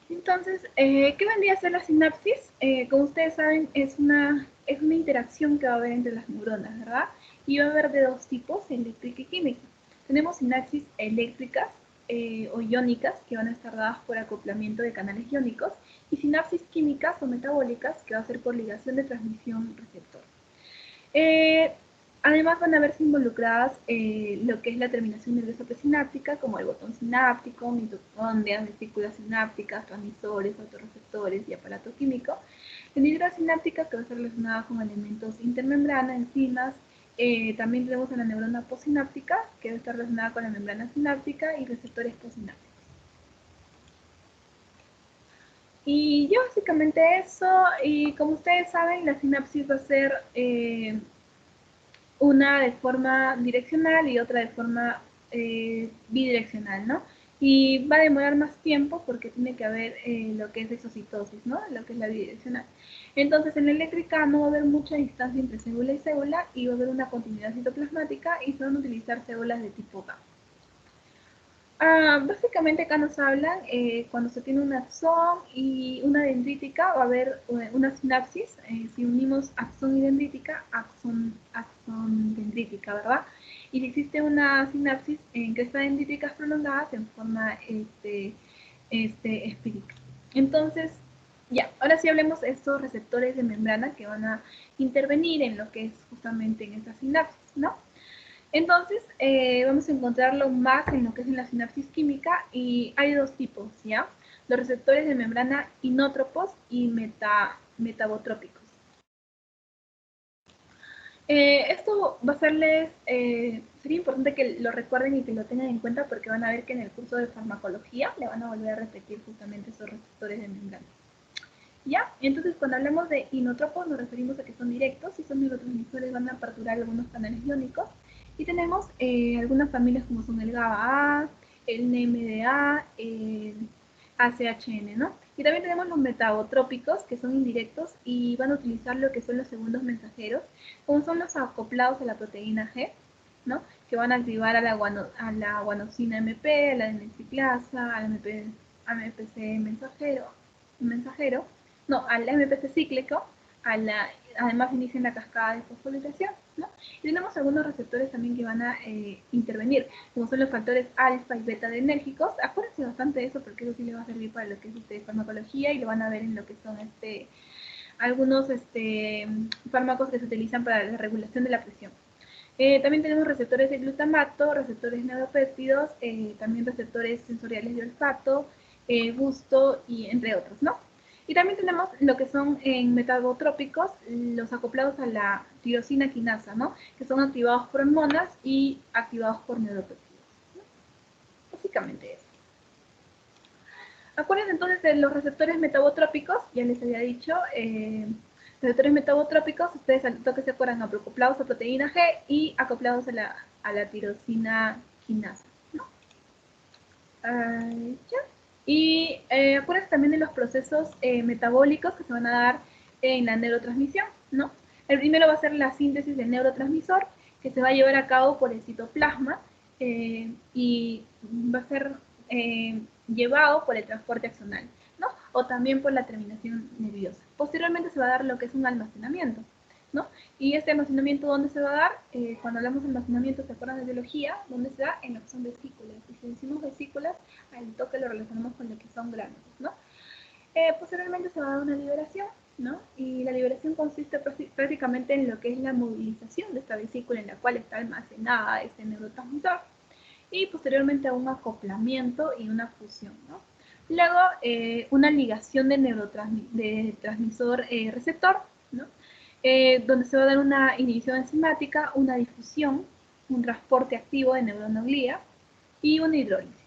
Entonces, ¿qué vendría a ser la sinapsis? Como ustedes saben, es una interacción que va a haber entre las neuronas, ¿verdad? Y va a haber de dos tipos, eléctrica y química. Tenemos sinapsis eléctricas o iónicas, que van a estar dadas por acoplamiento de canales iónicos, y sinapsis químicas o metabólicas, que va a ser por ligación de transmisión receptor. Además van a verse involucradas lo que es la terminación nerviosa presináptica, como el botón sináptico, mitocondrias, vesículas sinápticas, transmisores, autorreceptores y aparato químico. La neurosináptica, que va a estar relacionada con elementos intermembrana, enzimas También tenemos a la neurona postsináptica, que está relacionada con la membrana sináptica y receptores postsinápticos. Y yo básicamente eso, y como ustedes saben, la sinapsis va a ser una de forma direccional y otra de forma bidireccional, ¿no? Y va a demorar más tiempo porque tiene que haber lo que es exocitosis, ¿no? Lo que es la bidireccional. Entonces, en la eléctrica no va a haber mucha distancia entre célula y célula y va a haber una continuidad citoplasmática y se van a utilizar células de tipo gamma. Básicamente acá nos hablan cuando se tiene un axón y una dendrítica, va a haber una sinapsis. Si unimos axón y dendrítica, axón dendrítica, ¿verdad? Y si existe una sinapsis en cresta dendríticas prolongadas en forma espírica. Entonces, ya, ahora sí hablemos de estos receptores de membrana que van a intervenir en lo que es justamente en esta sinapsis, ¿no? Entonces, vamos a encontrarlo más en lo que es en la sinapsis química y hay dos tipos, ¿ya? Los receptores de membrana inótropos y metabotrópicos. Esto va a serles, sería importante que lo recuerden y que lo tengan en cuenta porque van a ver que en el curso de farmacología le van a volver a repetir justamente esos receptores de membrana. ¿Ya? Entonces, cuando hablamos de inótropos, nos referimos a que son directos y son neurotransmisores, van a perturbar algunos canales iónicos. Y tenemos algunas familias como son el GABA-A, el NMDA, el ACHN, ¿no? Y también tenemos los metabotrópicos, que son indirectos y van a utilizar lo que son los segundos mensajeros, como son los acoplados a la proteína G, ¿no? Que van a activar a la guanosina MP, a la demenciclasa, al MPC mensajero, no, al MPC cíclico, además inician la cascada de fosforilación, ¿no? Y tenemos algunos receptores también que van a intervenir, como son los factores alfa y beta adrenérgicos. Acuérdense bastante de eso porque eso sí les va a servir para lo que es farmacología y lo van a ver en lo que son algunos fármacos que se utilizan para la regulación de la presión. También tenemos receptores de glutamato, receptores neuropéptidos, también receptores sensoriales de olfato, gusto y entre otros, ¿no? Y también tenemos lo que son en metabotrópicos, los acoplados a la tirosina quinasa, ¿no? Que son activados por hormonas y activados por neuropéptidos, ¿no? Básicamente eso. Acuérdense entonces de los receptores metabotrópicos, ya les había dicho, receptores metabotrópicos, ustedes al toque se acuerdan, acoplados a proteína G y acoplados a la tirosina quinasa, ¿no? Ya. Y acuérdense también de los procesos metabólicos que se van a dar en la neurotransmisión, ¿no? El primero va a ser la síntesis del neurotransmisor, que se va a llevar a cabo por el citoplasma y va a ser llevado por el transporte axonal, ¿no? O también por la terminación nerviosa. Posteriormente se va a dar lo que es un almacenamiento, ¿no? Y este almacenamiento, ¿dónde se va a dar? Cuando hablamos de almacenamiento, ¿se acuerdan de biología? ¿Dónde se da? En lo que son vesículas. Y si decimos vesículas, al toque lo relacionamos con lo que son gránulos, ¿no? Posteriormente se va a dar una liberación, ¿no? Y la liberación consiste prácticamente en lo que es la movilización de esta vesícula en la cual está almacenada este neurotransmisor y posteriormente a un acoplamiento y una fusión, ¿no? Luego, una ligación de transmisor-receptor, ¿no? Donde se va a dar una inhibición enzimática, una difusión, un transporte activo de neurona-glía y una hidrólisis.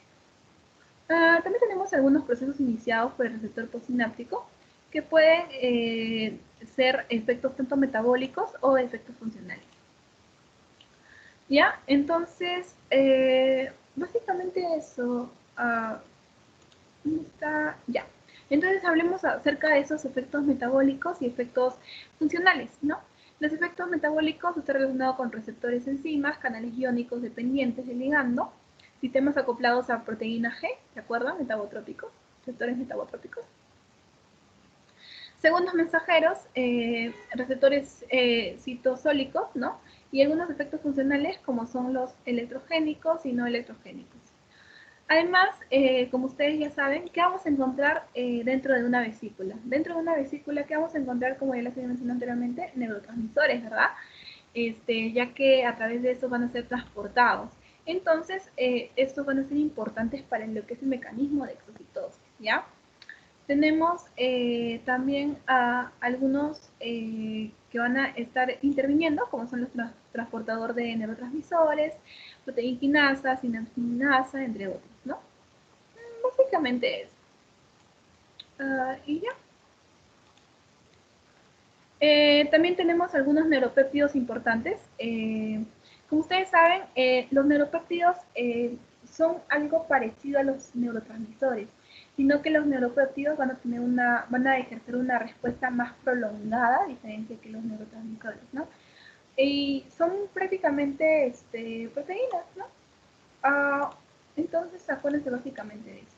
También tenemos algunos procesos iniciados por el receptor postsináptico que pueden ser efectos tanto metabólicos o efectos funcionales. ¿Ya? Entonces, básicamente eso. ¿Dónde está? Ya. Entonces hablemos acerca de esos efectos metabólicos y efectos funcionales, ¿no? Los efectos metabólicos están relacionados con receptores enzimas, canales iónicos dependientes del ligando, sistemas acoplados a proteína G, ¿de acuerdo? Metabotrópicos, receptores metabotrópicos. Segundos mensajeros, receptores citosólicos, ¿no? Y algunos efectos funcionales como son los electrogénicos y no electrogénicos. Además, como ustedes ya saben, ¿qué vamos a encontrar dentro de una vesícula? Dentro de una vesícula, ¿qué vamos a encontrar, como ya les había mencionado anteriormente? Neurotransmisores, ¿verdad? Ya que a través de eso van a ser transportados. Entonces, estos van a ser importantes para lo que es el mecanismo de exocitosis, ¿ya? Tenemos también a algunos que van a estar interviniendo, como son los transportadores de neurotransmisores, proteína quinasa, sinapsinasa, entre otros, ¿no? Básicamente eso. Y ya. También tenemos algunos neuropéptidos importantes. Como ustedes saben, los neuropéptidos son algo parecido a los neurotransmisores, sino que los neuropéptidos van a ejercer una respuesta más prolongada, a diferencia que los neurotransmisores, ¿no? Y son prácticamente proteínas, ¿no? Entonces, acuérdense básicamente de eso.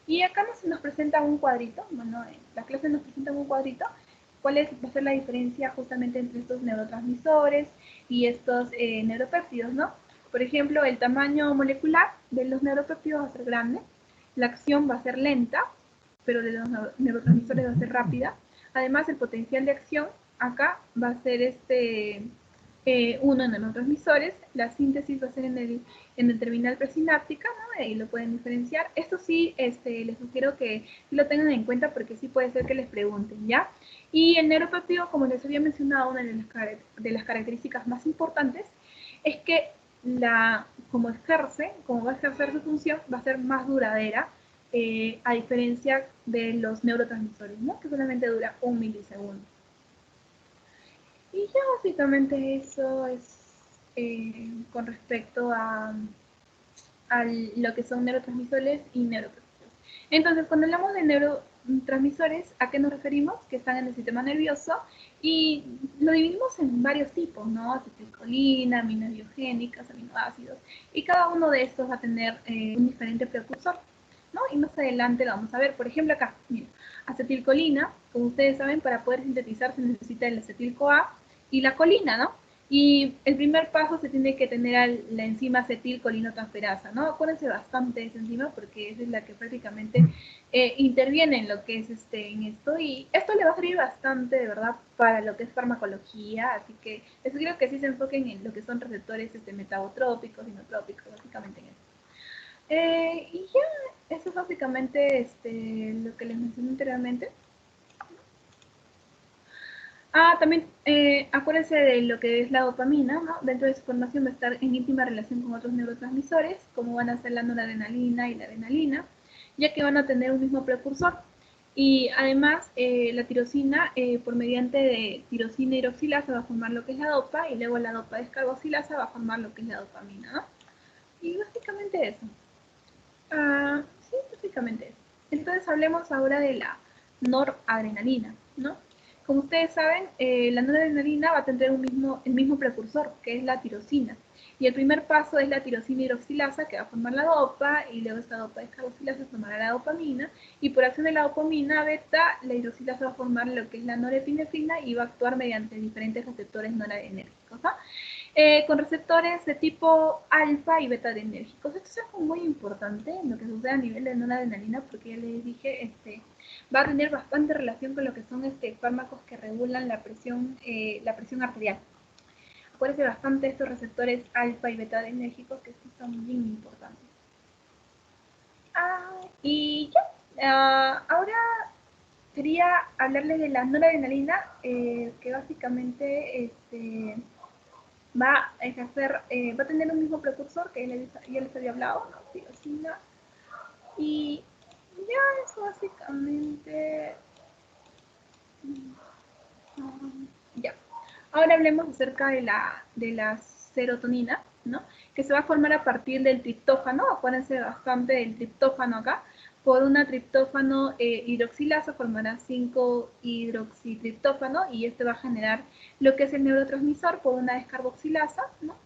Y acá nos presenta un cuadrito, bueno, en la clase nos presenta un cuadrito, cuál va a ser la diferencia justamente entre estos neurotransmisores y estos neuropéptidos, ¿no? Por ejemplo, el tamaño molecular de los neuropéptidos va a ser grande, la acción va a ser lenta, pero de los neurotransmisores va a ser rápida. Además, el potencial de acción acá va a ser uno en neurotransmisores, la síntesis va a ser en el terminal presináptica, ¿no? Ahí lo pueden diferenciar. Esto sí, les sugiero que lo tengan en cuenta porque sí puede ser que les pregunten, ¿ya? Y el neuropéptido, como les había mencionado, una de las características más importantes es que como va a ejercer su función, va a ser más duradera, a diferencia de los neurotransmisores, ¿no? Que solamente dura 1 milisegundo. Y ya básicamente eso es con respecto a lo que son neurotransmisores y neuropéptidos. Entonces, cuando hablamos de neurotransmisores, ¿a qué nos referimos? Que están en el sistema nervioso y lo dividimos en varios tipos, ¿no? Acetilcolina, aminobiogénicas, aminoácidos, y cada uno de estos va a tener un diferente precursor, ¿no? Y más adelante lo vamos a ver. Por ejemplo, acá, miren, acetilcolina, como ustedes saben, para poder sintetizar se necesita el acetil-CoA y la colina, ¿no? Y el primer paso se tiene que tener la enzima acetilcolinotransferasa, ¿no? Acuérdense bastante de esa enzima porque esa es la que prácticamente interviene en lo que es en esto, y esto le va a servir bastante, de verdad, para lo que es farmacología, así que les sugiero que sí se enfoquen en lo que son receptores metabotrópicos, inotrópicos, básicamente en eso. Y ya, eso es básicamente lo que les mencioné anteriormente. También acuérdense de lo que es la dopamina, ¿no? Dentro de su formación va a estar en íntima relación con otros neurotransmisores, como van a ser la noradrenalina y la adrenalina, ya que van a tener un mismo precursor. Y además, la tirosina, por mediante de tirosina hidroxilasa, va a formar lo que es la dopa, y luego la dopa descarboxilasa va a formar lo que es la dopamina, ¿no? Y básicamente eso. Sí, básicamente eso. Entonces hablemos ahora de la noradrenalina, ¿no? Como ustedes saben, la noradrenalina va a tener el mismo precursor, que es la tirosina. Y el primer paso es la tirosina hidroxilasa, que va a formar la dopa, y luego esta dopa descarboxilasa formará la dopamina, y por acción de la dopamina beta, la hidroxilasa va a formar lo que es la norepinefrina y va a actuar mediante diferentes receptores noradrenérgicos, ¿no? Con receptores de tipo alfa y beta adrenérgicos. Esto es algo muy importante en lo que sucede a nivel de noradrenalina, porque ya les dije, va a tener bastante relación con lo que son fármacos que regulan la presión arterial. Acuérdense bastante de estos receptores alfa y beta adrenérgicos, que estos son bien importantes. Y ya, ahora quería hablarles de la noradrenalina, que básicamente va a ejercer, va a tener un mismo precursor que ya les había hablado, ¿no? Tirosina. Y ya es básicamente. Ya. Ahora hablemos acerca de la serotonina, ¿no? Que se va a formar a partir del triptófano. Acuérdense bastante del triptófano acá. Por una triptófano hidroxilasa formará 5-hidroxitriptófano, y este va a generar lo que es el neurotransmisor por una descarboxilasa, ¿no?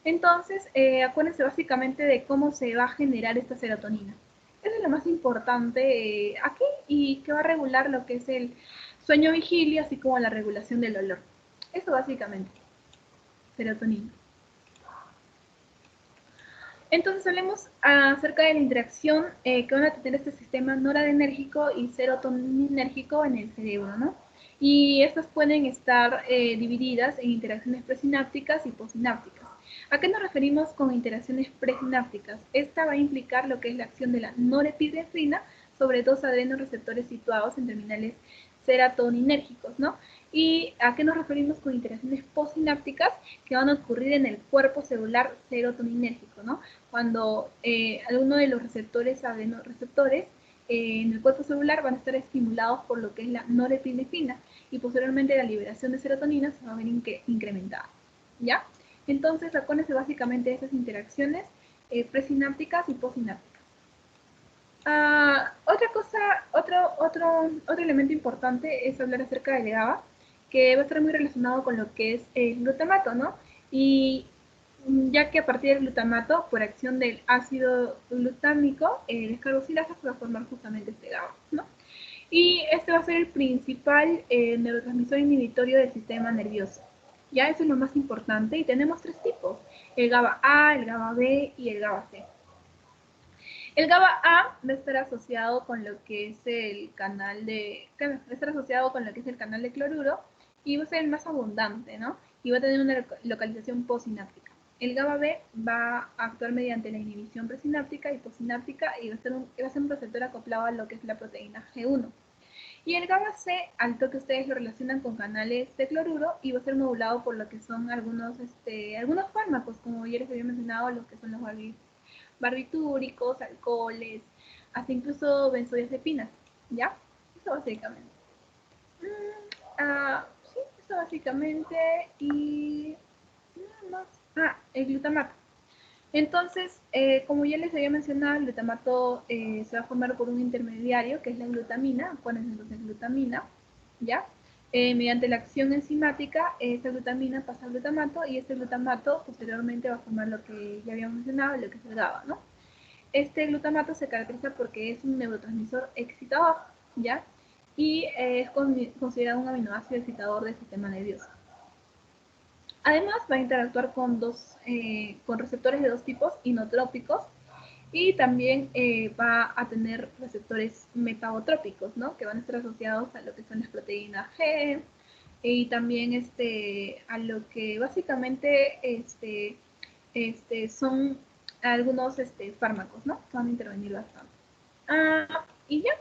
Entonces, acuérdense básicamente de cómo se va a generar esta serotonina. Eso es lo más importante aquí, y que va a regular lo que es el sueño vigilia, así como la regulación del olor. Eso básicamente, serotonina. Entonces hablemos acerca de la interacción que van a tener este sistema noradrenérgico y serotoninérgico en el cerebro, ¿no? Y estas pueden estar divididas en interacciones presinápticas y postsinápticas. ¿A qué nos referimos con interacciones presinápticas? Esta va a implicar lo que es la acción de la norepinefrina sobre dos adrenoreceptores situados en terminales serotoninérgicos, ¿no? ¿Y a qué nos referimos con interacciones postsinápticas que van a ocurrir en el cuerpo celular serotoninérgico, ¿no? Cuando alguno de los receptores adrenoreceptores en el cuerpo celular van a estar estimulados por lo que es la norepinefrina y posteriormente la liberación de serotonina se va a ver incrementada, ¿ya? Entonces, acuérdense básicamente de esas interacciones presinápticas y postsinápticas. Otra cosa, otro elemento importante es hablar acerca del GABA, que va a estar muy relacionado con lo que es el glutamato, ¿no? Y ya que a partir del glutamato, por acción del ácido glutámico, el descarboxilasa se va a formar justamente este GABA, ¿no? Y este va a ser el principal neurotransmisor inhibitorio del sistema nervioso. Ya eso es lo más importante y tenemos tres tipos, el GABA A, el GABA B y el GABA C. El GABA A va a estar asociado con lo que es el canal de, va a estar asociado con lo que es el canal de cloruro y va a ser el más abundante, ¿no? Y va a tener una localización postsináptica. El GABA B va a actuar mediante la inhibición presináptica y postsináptica y va a ser un receptor acoplado a lo que es la proteína G1. Y el GABA C, al toque ustedes lo relacionan con canales de cloruro y va a ser modulado por lo que son algunos fármacos, como ya les había mencionado, los que son los barbitúricos, alcoholes, hasta incluso benzodiazepinas, ¿ya? Eso básicamente. Sí, eso básicamente y nada más. El glutamato. Entonces, como ya les había mencionado, el glutamato se va a formar por un intermediario, que es la glutamina, acuérdense entonces glutamina, ¿ya? Mediante la acción enzimática, esta glutamina pasa al glutamato y este glutamato posteriormente va a formar lo que ya habíamos mencionado, lo que es el GABA, ¿no? Este glutamato se caracteriza porque es un neurotransmisor excitador, ¿ya? Y es considerado un aminoácido excitador del sistema nervioso. Además, va a interactuar con receptores de dos tipos, inotrópicos, y también va a tener receptores metagotrópicos, ¿no? Que van a estar asociados a lo que son las proteínas G y también a lo que básicamente son algunos fármacos, ¿no? Que van a intervenir bastante. Y ya,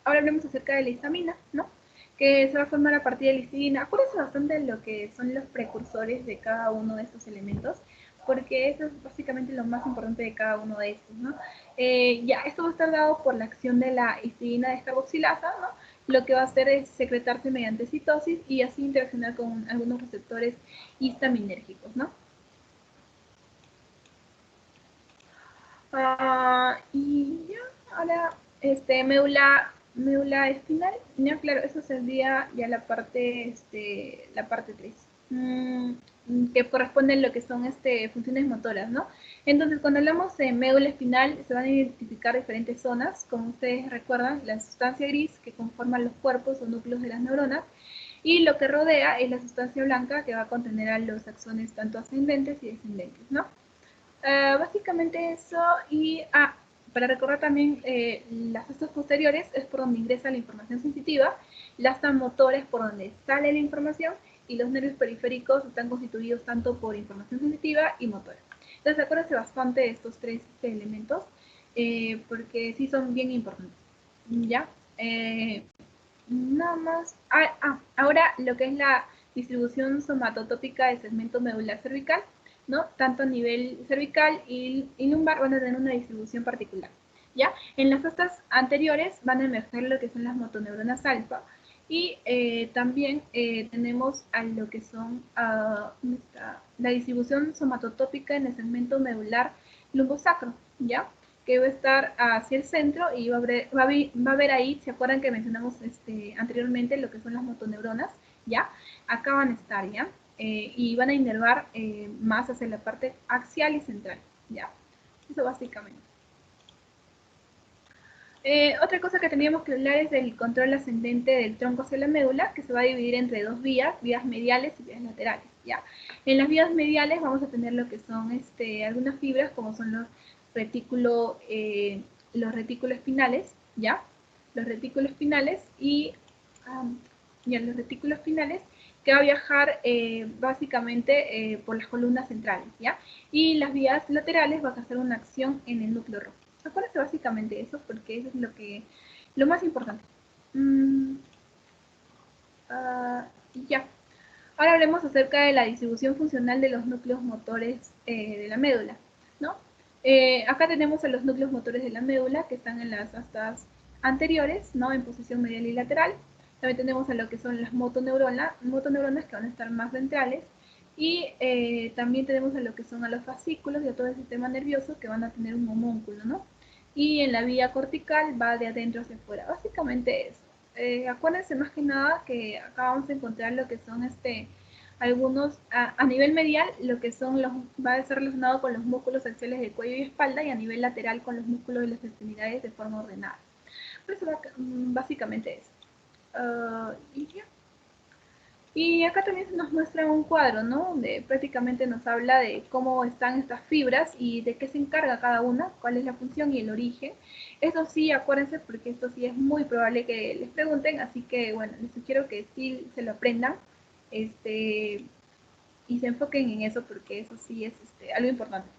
ahora hablemos acerca de la histamina, ¿no? Que se va a formar a partir de la histidina. Acuérdense bastante de lo que son los precursores de cada uno de estos elementos, porque eso es básicamente lo más importante de cada uno de estos, ¿no? Esto va a estar dado por la acción de la histidina descarboxilasa, ¿no? Lo que va a hacer es secretarse mediante citosis y así interaccionar con algunos receptores histaminérgicos, ¿no? Y ya, ahora, médula espinal, ya claro, eso sería ya la parte 3, que corresponde a lo que son funciones motoras, ¿no? Entonces, cuando hablamos de médula espinal, se van a identificar diferentes zonas, como ustedes recuerdan, la sustancia gris que conforma los cuerpos o núcleos de las neuronas, y lo que rodea es la sustancia blanca que va a contener a los axones tanto ascendentes y descendentes, ¿no? Básicamente eso, y para recordar también las astas posteriores es por donde ingresa la información sensitiva, las astas motores por donde sale la información y los nervios periféricos están constituidos tanto por información sensitiva y motora. Entonces acuérdense bastante de estos tres elementos porque sí son bien importantes. ¿Ya? Nada más. Ahora lo que es la distribución somatotópica del segmento medular cervical, ¿no? Tanto a nivel cervical y lumbar van a tener una distribución particular, ¿ya? En las astas anteriores van a emerger lo que son las motoneuronas alfa y también tenemos a lo que son la distribución somatotópica en el segmento medular lumbosacro, ¿ya? Que va a estar hacia el centro y va a haber ahí, ¿se acuerdan que mencionamos anteriormente lo que son las motoneuronas? ¿Ya? Acá van a estar, ¿ya? Y van a inervar más hacia la parte axial y central, ¿ya? Eso básicamente. Otra cosa que teníamos que hablar es del control ascendente del tronco hacia la médula, que se va a dividir entre dos vías mediales y vías laterales, ¿ya? En las vías mediales vamos a tener lo que son algunas fibras, como son los retículos espinales, ¿ya? Los retículos espinales los retículos espinales que va a viajar básicamente por las columnas centrales, ¿ya? Y las vías laterales van a hacer una acción en el núcleo rojo. Acuérdense básicamente de eso, porque eso es lo más importante. Y ya. Ahora hablemos acerca de la distribución funcional de los núcleos motores de la médula, ¿no? Acá tenemos a los núcleos motores de la médula que están en las astas anteriores, ¿no? En posición medial y lateral. También tenemos a lo que son las motoneuronas que van a estar más ventrales. Y también tenemos a lo que son a los fascículos y a todo el sistema nervioso que van a tener un homúnculo, ¿no? Y en la vía cortical va de adentro hacia afuera. Básicamente eso. Acuérdense más que nada que acá vamos a encontrar lo que son algunos, a nivel medial, lo que son va a estar relacionado con los músculos axiales de cuello y espalda, y a nivel lateral con los músculos de las extremidades de forma ordenada. Por eso básicamente eso. Y ya. Y acá también se nos muestra un cuadro, ¿no? Donde prácticamente nos habla de cómo están estas fibras y de qué se encarga cada una, cuál es la función y el origen. Esto sí, acuérdense, porque esto sí es muy probable que les pregunten, así que bueno, les sugiero que sí se lo aprendan y se enfoquen en eso, porque eso sí es algo importante.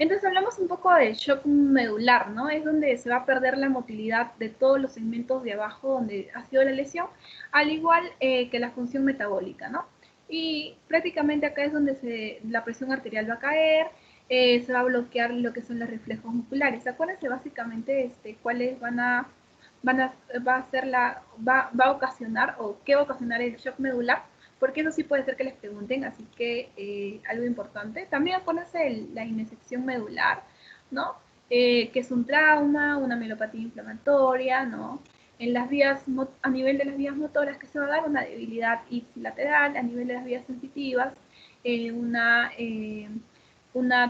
Entonces hablamos un poco del shock medular, ¿no? Es donde se va a perder la motilidad de todos los segmentos de abajo donde ha sido la lesión, al igual que la función metabólica, ¿no? Y prácticamente acá es donde la presión arterial va a caer, se va a bloquear lo que son los reflejos musculares. Acuérdense básicamente cuáles va a ocasionar o qué va a ocasionar el shock medular, porque eso sí puede ser que les pregunten, así que algo importante. También acuérdense la inesección medular, ¿no? Que es un trauma, una mielopatía inflamatoria, ¿no? A nivel de las vías motoras que se va a dar una debilidad ipsilateral, a nivel de las vías sensitivas,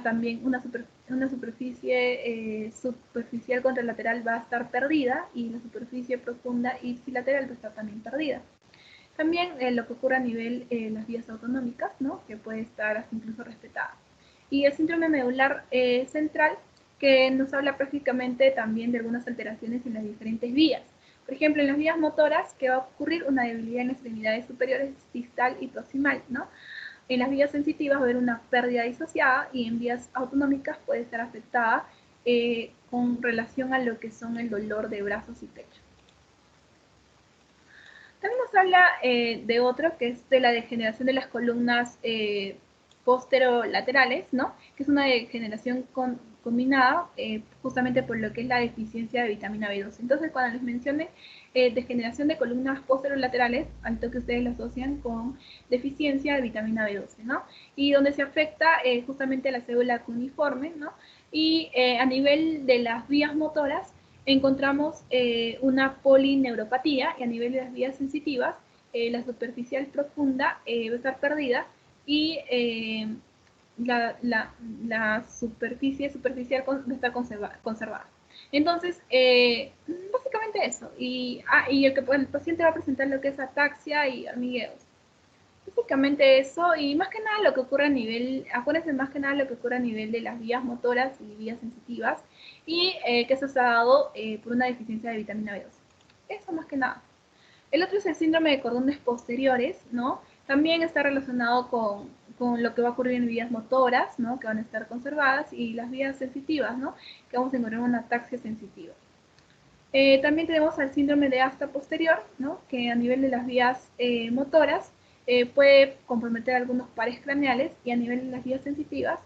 también una superficie superficial contralateral va a estar perdida, y la superficie profunda ipsilateral va a estar también perdida. También lo que ocurre a nivel las vías autonómicas, ¿no? Que puede estar incluso respetada. Y el síndrome medular central, que nos habla prácticamente también de algunas alteraciones en las diferentes vías. Por ejemplo, en las vías motoras, que va a ocurrir una debilidad en las extremidades superiores distal y proximal, ¿no? En las vías sensitivas va a haber una pérdida disociada, y en vías autonómicas puede estar afectada con relación a lo que son el dolor de brazos y pecho. También nos habla de otro, que es de la degeneración de las columnas posterolaterales, ¿no? Que es una degeneración combinada justamente por lo que es la deficiencia de vitamina B12. Entonces, cuando les mencione degeneración de columnas posterolaterales, al toque ustedes lo asocian con deficiencia de vitamina B12, ¿no? Y donde se afecta justamente la célula cuneiforme, ¿no? Y a nivel de las vías motoras, encontramos una polineuropatía, y a nivel de las vías sensitivas, la superficial profunda va a estar perdida, y la superficie superficial va a estar conservada. Entonces, básicamente eso. Y el paciente va a presentar lo que es ataxia y hormigueos. Básicamente eso, y más que nada lo que ocurre a nivel, acuérdense más que nada lo que ocurre a nivel de las vías motoras y vías sensitivas, y que eso se ha dado por una deficiencia de vitamina B12. Eso más que nada. El otro es el síndrome de cordones posteriores, ¿no? También está relacionado con lo que va a ocurrir en vías motoras, ¿no? Que van a estar conservadas, y las vías sensitivas, ¿no? Que vamos a encontrar una ataxia sensitiva. También tenemos al síndrome de asta posterior, ¿no? Que a nivel de las vías motoras puede comprometer algunos pares craneales, y a nivel de las vías sensitivas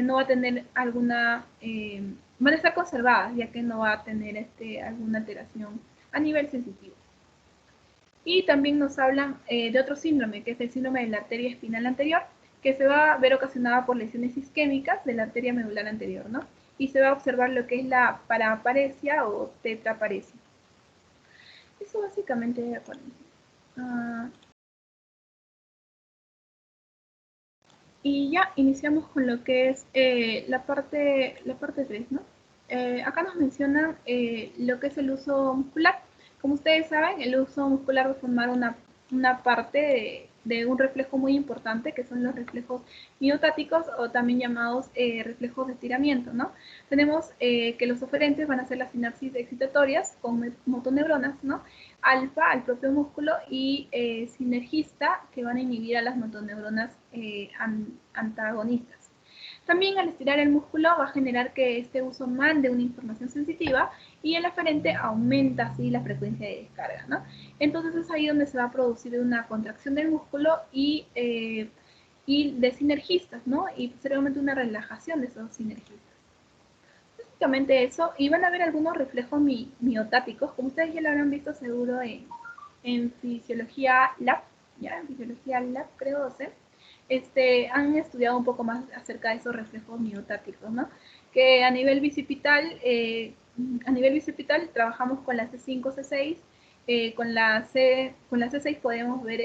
no va a tener van a estar conservadas, ya que no va a tener alguna alteración a nivel sensitivo. Y también nos hablan de otro síndrome, que es el síndrome de la arteria espinal anterior, que se va a ver ocasionada por lesiones isquémicas de la arteria medular anterior, ¿no? Y se va a observar lo que es la paraparesia o tetraparesia. Eso básicamente, acuérdense. Y ya iniciamos con lo que es la parte 3, ¿no? Acá nos mencionan lo que es el uso muscular. Como ustedes saben, el uso muscular va a formar una parte de un reflejo muy importante, que son los reflejos miotáticos, o también llamados reflejos de estiramiento, ¿no? Tenemos que los oferentes van a ser las sinapsis excitatorias con motoneuronas, ¿no? Alfa al propio músculo, y sinergista, que van a inhibir a las motoneuronas antagonistas. También al estirar el músculo va a generar que este uso mande una información sensitiva y el aferente aumenta así la frecuencia de descarga, ¿no? Entonces es ahí donde se va a producir una contracción del músculo y de sinergistas, ¿no? Y posteriormente una relajación de esos sinergistas. Básicamente eso, y van a ver algunos reflejos miotáticos, como ustedes ya lo habrán visto seguro en Fisiología Lab, ya en Fisiología Lab creo, ¿sí? Han estudiado un poco más acerca de esos reflejos miotáticos, ¿no? Que a nivel bicipital trabajamos con la C5, C6, con la C6 podemos ver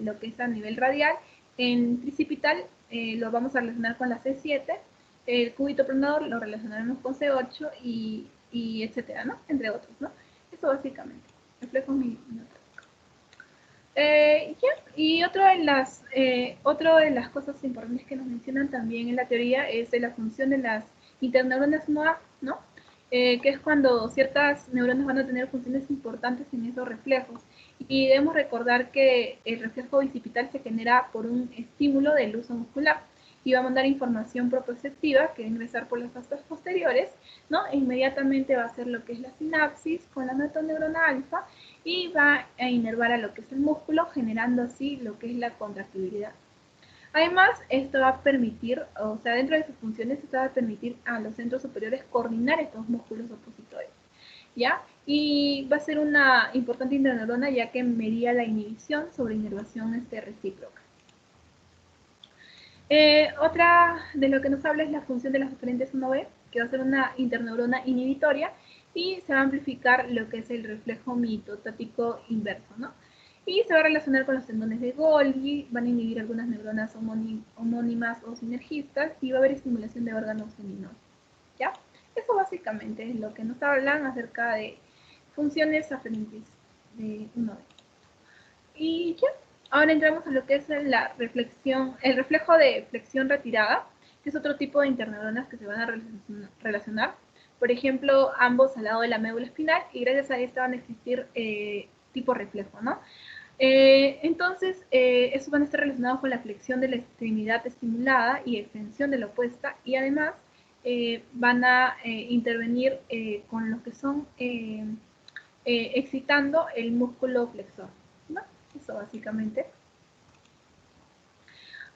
lo que es a nivel radial, en tricipital lo vamos a relacionar con la C7, el cúbito pronador lo relacionaremos con C8 y etcétera, ¿no? Entre otros, ¿no? Eso básicamente, reflejos miotáticos. Y otra de las cosas importantes que nos mencionan también en la teoría es de la función de las interneuronas NOA, ¿no? Que es cuando ciertas neuronas van a tener funciones importantes en esos reflejos. Y debemos recordar que el reflejo bicipital se genera por un estímulo del uso muscular y va a mandar información proprioceptiva que va a ingresar por las fascias posteriores, ¿no? E inmediatamente va a hacer lo que es la sinapsis con la metaneurona alfa y va a inervar a lo que es el músculo, generando así lo que es la contractibilidad. Además, esto va a permitir, o sea, dentro de sus funciones, esto va a permitir a los centros superiores coordinar estos músculos opositores, ¿ya? Y va a ser una importante interneurona ya que medía la inhibición sobre inervación recíproca. Otra de lo que nos habla es la función de las aferentes 1B, que va a ser una interneurona inhibitoria y se va a amplificar lo que es el reflejo mitotático inverso, ¿no? Y se va a relacionar con los tendones de Golgi, van a inhibir algunas neuronas homónimas o sinergistas y va a haber estimulación de órganos seminosos, ¿ya? Eso básicamente es lo que nos hablan acerca de funciones aferentes de 1B. Y ya. Ahora entramos a lo que es la reflexión, el reflejo de flexión retirada, que es otro tipo de interneuronas que se van a relacionar. Por ejemplo, ambos al lado de la médula espinal y gracias a esto van a existir tipo reflejo, ¿no? Entonces, estos van a estar relacionados con la flexión de la extremidad estimulada y extensión de la opuesta y además van a intervenir con lo que son excitando el músculo flexor, ¿no? Eso básicamente.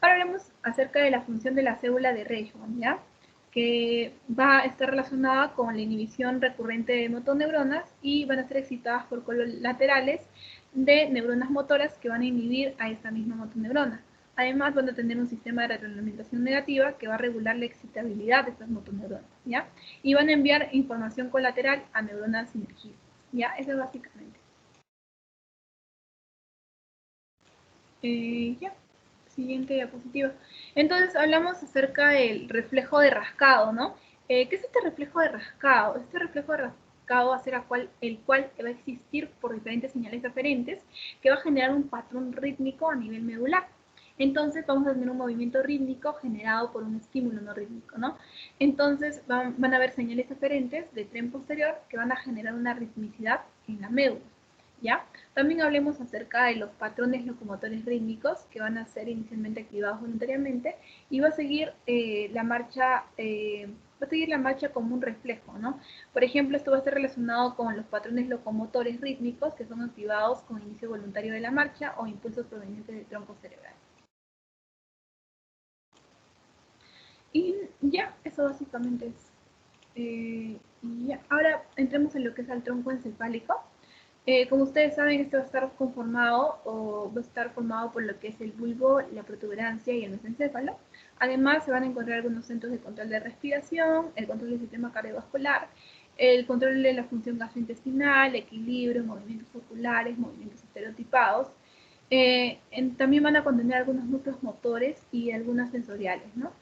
Ahora hablemos acerca de la función de la célula de Reichmann, ¿ya? Que va a estar relacionada con la inhibición recurrente de motoneuronas y van a ser excitadas por colaterales de neuronas motoras que van a inhibir a esta misma motoneurona. Además van a tener un sistema de retroalimentación negativa que va a regular la excitabilidad de estas motoneuronas, ¿ya? Y van a enviar información colateral a neuronas sinergistas, ¿ya? Eso es básicamente. Ya, siguiente diapositiva. Entonces hablamos acerca del reflejo de rascado, ¿no? ¿Qué es este reflejo de rascado? Este reflejo de rascado va a ser el cual va a existir por diferentes señales aferentes que va a generar un patrón rítmico a nivel medular. Entonces vamos a tener un movimiento rítmico generado por un estímulo no rítmico, ¿no? Entonces van a haber señales aferentes de tren posterior que van a generar una ritmicidad en la médula, ¿ya? También hablemos acerca de los patrones locomotores rítmicos que van a ser inicialmente activados voluntariamente y va a seguir la marcha como un reflejo, ¿no? Por ejemplo, esto va a estar relacionado con los patrones locomotores rítmicos que son activados con inicio voluntario de la marcha o impulsos provenientes del tronco cerebral. Y ya, eso básicamente es. Ya. Ahora entremos en lo que es el tronco encefálico. Como ustedes saben, esto va a estar formado por lo que es el bulbo, la protuberancia y el mesencéfalo. Además, se van a encontrar algunos centros de control de respiración, el control del sistema cardiovascular, el control de la función gastrointestinal, equilibrio, movimientos oculares, movimientos estereotipados. También van a contener algunos núcleos motores y algunas sensoriales, ¿no?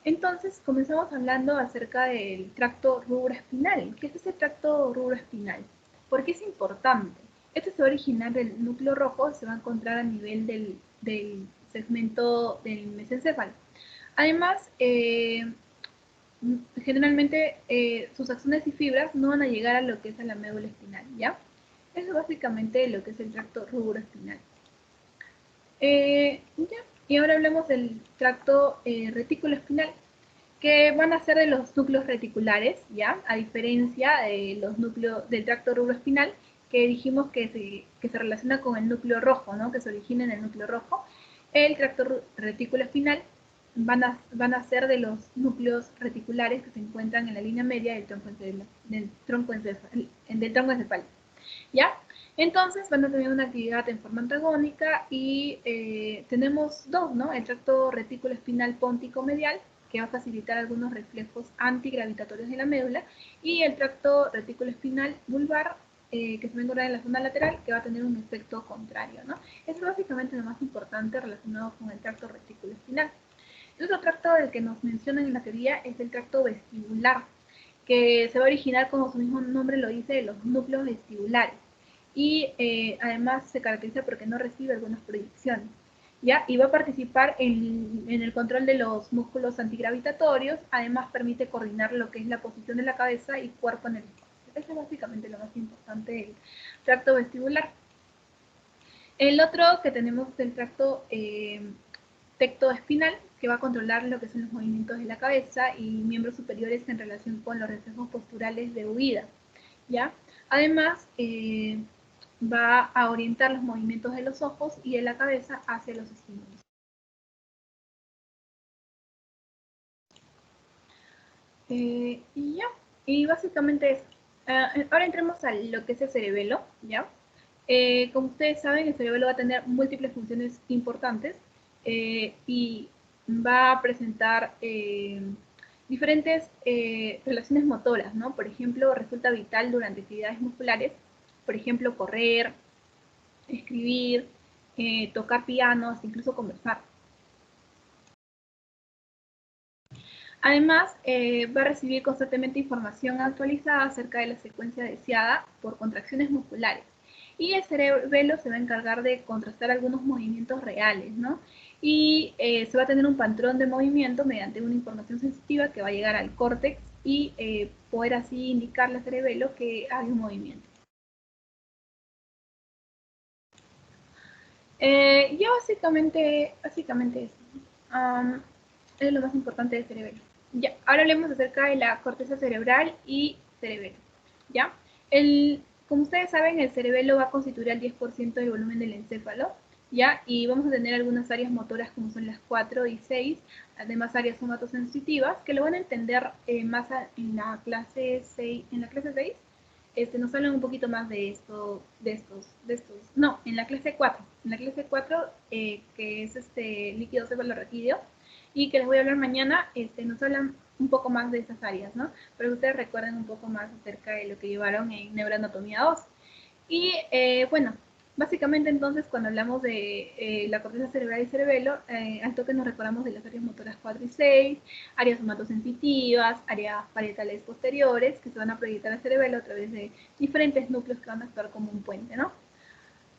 Entonces, comenzamos hablando acerca del tracto rubroespinal. ¿Qué es ese tracto rubroespinal? ¿Por qué es importante? Este se va a originar del núcleo rojo, se va a encontrar a nivel del segmento del mesencéfalo. Además, generalmente sus axones y fibras no van a llegar a lo que es a la médula espinal, ¿ya? Eso es básicamente lo que es el tracto rubroespinal. Ya, Y ahora hablemos del tracto retículo espinal, que van a ser de los núcleos reticulares, ¿ya? A diferencia de los núcleos del tracto rubroespinal, que dijimos que se relaciona con el núcleo rojo, ¿no? Que se origina en el núcleo rojo. El tracto retículo espinal van a ser de los núcleos reticulares que se encuentran en la línea media del tronco encefálico, ¿ya? Entonces van a tener una actividad en forma antagónica y tenemos dos, ¿no? El tracto retículo espinal póntico medial, que va a facilitar algunos reflejos antigravitatorios de la médula, y el tracto retículo espinal vulvar, que se va a encontrar en la zona lateral, que va a tener un efecto contrario, ¿no? Eso es básicamente lo más importante relacionado con el tracto retículo espinal. El otro tracto del que nos mencionan en la teoría es el tracto vestibular, que se va a originar, como su mismo nombre lo dice, de los núcleos vestibulares. Y además se caracteriza porque no recibe algunas proyecciones, ¿ya? Y va a participar en el control de los músculos antigravitatorios, además permite coordinar lo que es la posición de la cabeza y cuerpo en el espacio. Eso es básicamente lo más importante del tracto vestibular. El otro que tenemos es el tracto tectoespinal, que va a controlar lo que son los movimientos de la cabeza y miembros superiores en relación con los reflejos posturales de huida, ¿ya? Además, va a orientar los movimientos de los ojos y de la cabeza hacia los estímulos. Y ya, y básicamente es, ahora entremos a lo que es el cerebelo, ¿ya? Como ustedes saben, el cerebelo va a tener múltiples funciones importantes y va a presentar diferentes relaciones motoras, ¿no? Por ejemplo, resulta vital durante actividades musculares, por ejemplo, correr, escribir, tocar pianos, incluso conversar. Además, va a recibir constantemente información actualizada acerca de la secuencia deseada por contracciones musculares. Y el cerebelo se va a encargar de contrastar algunos movimientos reales, ¿no? Y se va a tener un patrón de movimiento mediante una información sensitiva que va a llegar al córtex y poder así indicarle al cerebelo que hay un movimiento. Ya básicamente eso. Es lo más importante del cerebelo. Ya, ahora hablemos acerca de la corteza cerebral y cerebelo. ¿Ya? Como ustedes saben, el cerebelo va a constituir el 10% del volumen del encéfalo, ¿ya? Y vamos a tener algunas áreas motoras como son las 4 y 6, además áreas somatosensitivas, que lo van a entender más en la clase 6, nos hablan un poquito más de estos, no, en la clase 4 que es líquido cefalorraquídeo, y que les voy a hablar mañana, nos hablan un poco más de esas áreas, ¿no? Para que ustedes recuerden un poco más acerca de lo que llevaron en neuroanatomía 2. Y bueno, básicamente entonces cuando hablamos de la corteza cerebral y cerebelo, al toque nos recordamos de las áreas motoras 4 y 6, áreas somatosensitivas, áreas parietales posteriores que se van a proyectar al cerebelo a través de diferentes núcleos que van a actuar como un puente, ¿no?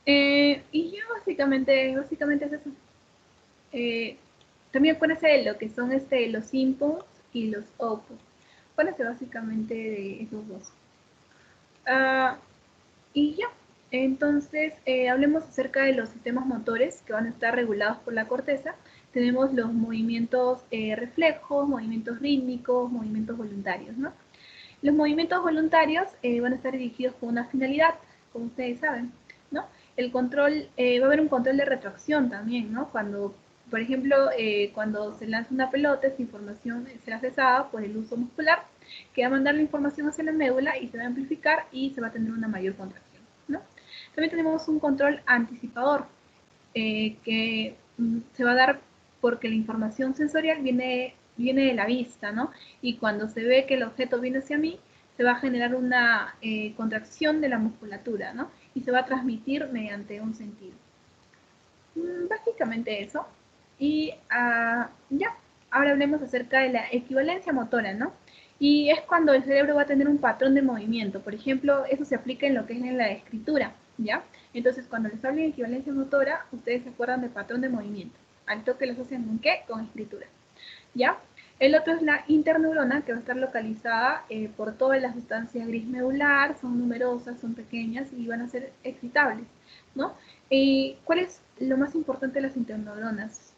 Y ya básicamente es eso. También acuérdense de lo que son los inputs y los outputs. Acuérdense básicamente de esos dos. Y ya, entonces hablemos acerca de los sistemas motores que van a estar regulados por la corteza. Tenemos los movimientos reflejos, movimientos rítmicos, movimientos voluntarios, ¿no? Los movimientos voluntarios van a estar dirigidos con una finalidad, como ustedes saben, ¿no? El control, va a haber un control de retroacción también, ¿no? Cuando, por ejemplo, cuando se lanza una pelota, esta información será cesada por el uso muscular, que va a mandar la información hacia la médula y se va a amplificar y se va a tener una mayor contracción, ¿no? También tenemos un control anticipador, que se va a dar porque la información sensorial viene de la vista, ¿no? Y cuando se ve que el objeto viene hacia mí, se va a generar una contracción de la musculatura, ¿no? Y se va a transmitir mediante un sentido. Básicamente eso. Y ya, ahora hablemos acerca de la equivalencia motora, ¿no? Y es cuando el cerebro va a tener un patrón de movimiento. Por ejemplo, eso se aplica en lo que es en la escritura, ¿ya? Entonces, cuando les hablo de equivalencia motora, ustedes se acuerdan del patrón de movimiento. Al toque lo asocian con ¿qué? Con escritura, ¿ya? El otro es la interneurona, que va a estar localizada por toda la sustancia gris medular, son numerosas, son pequeñas y van a ser excitables, ¿no? ¿Cuál es lo más importante de las interneuronas?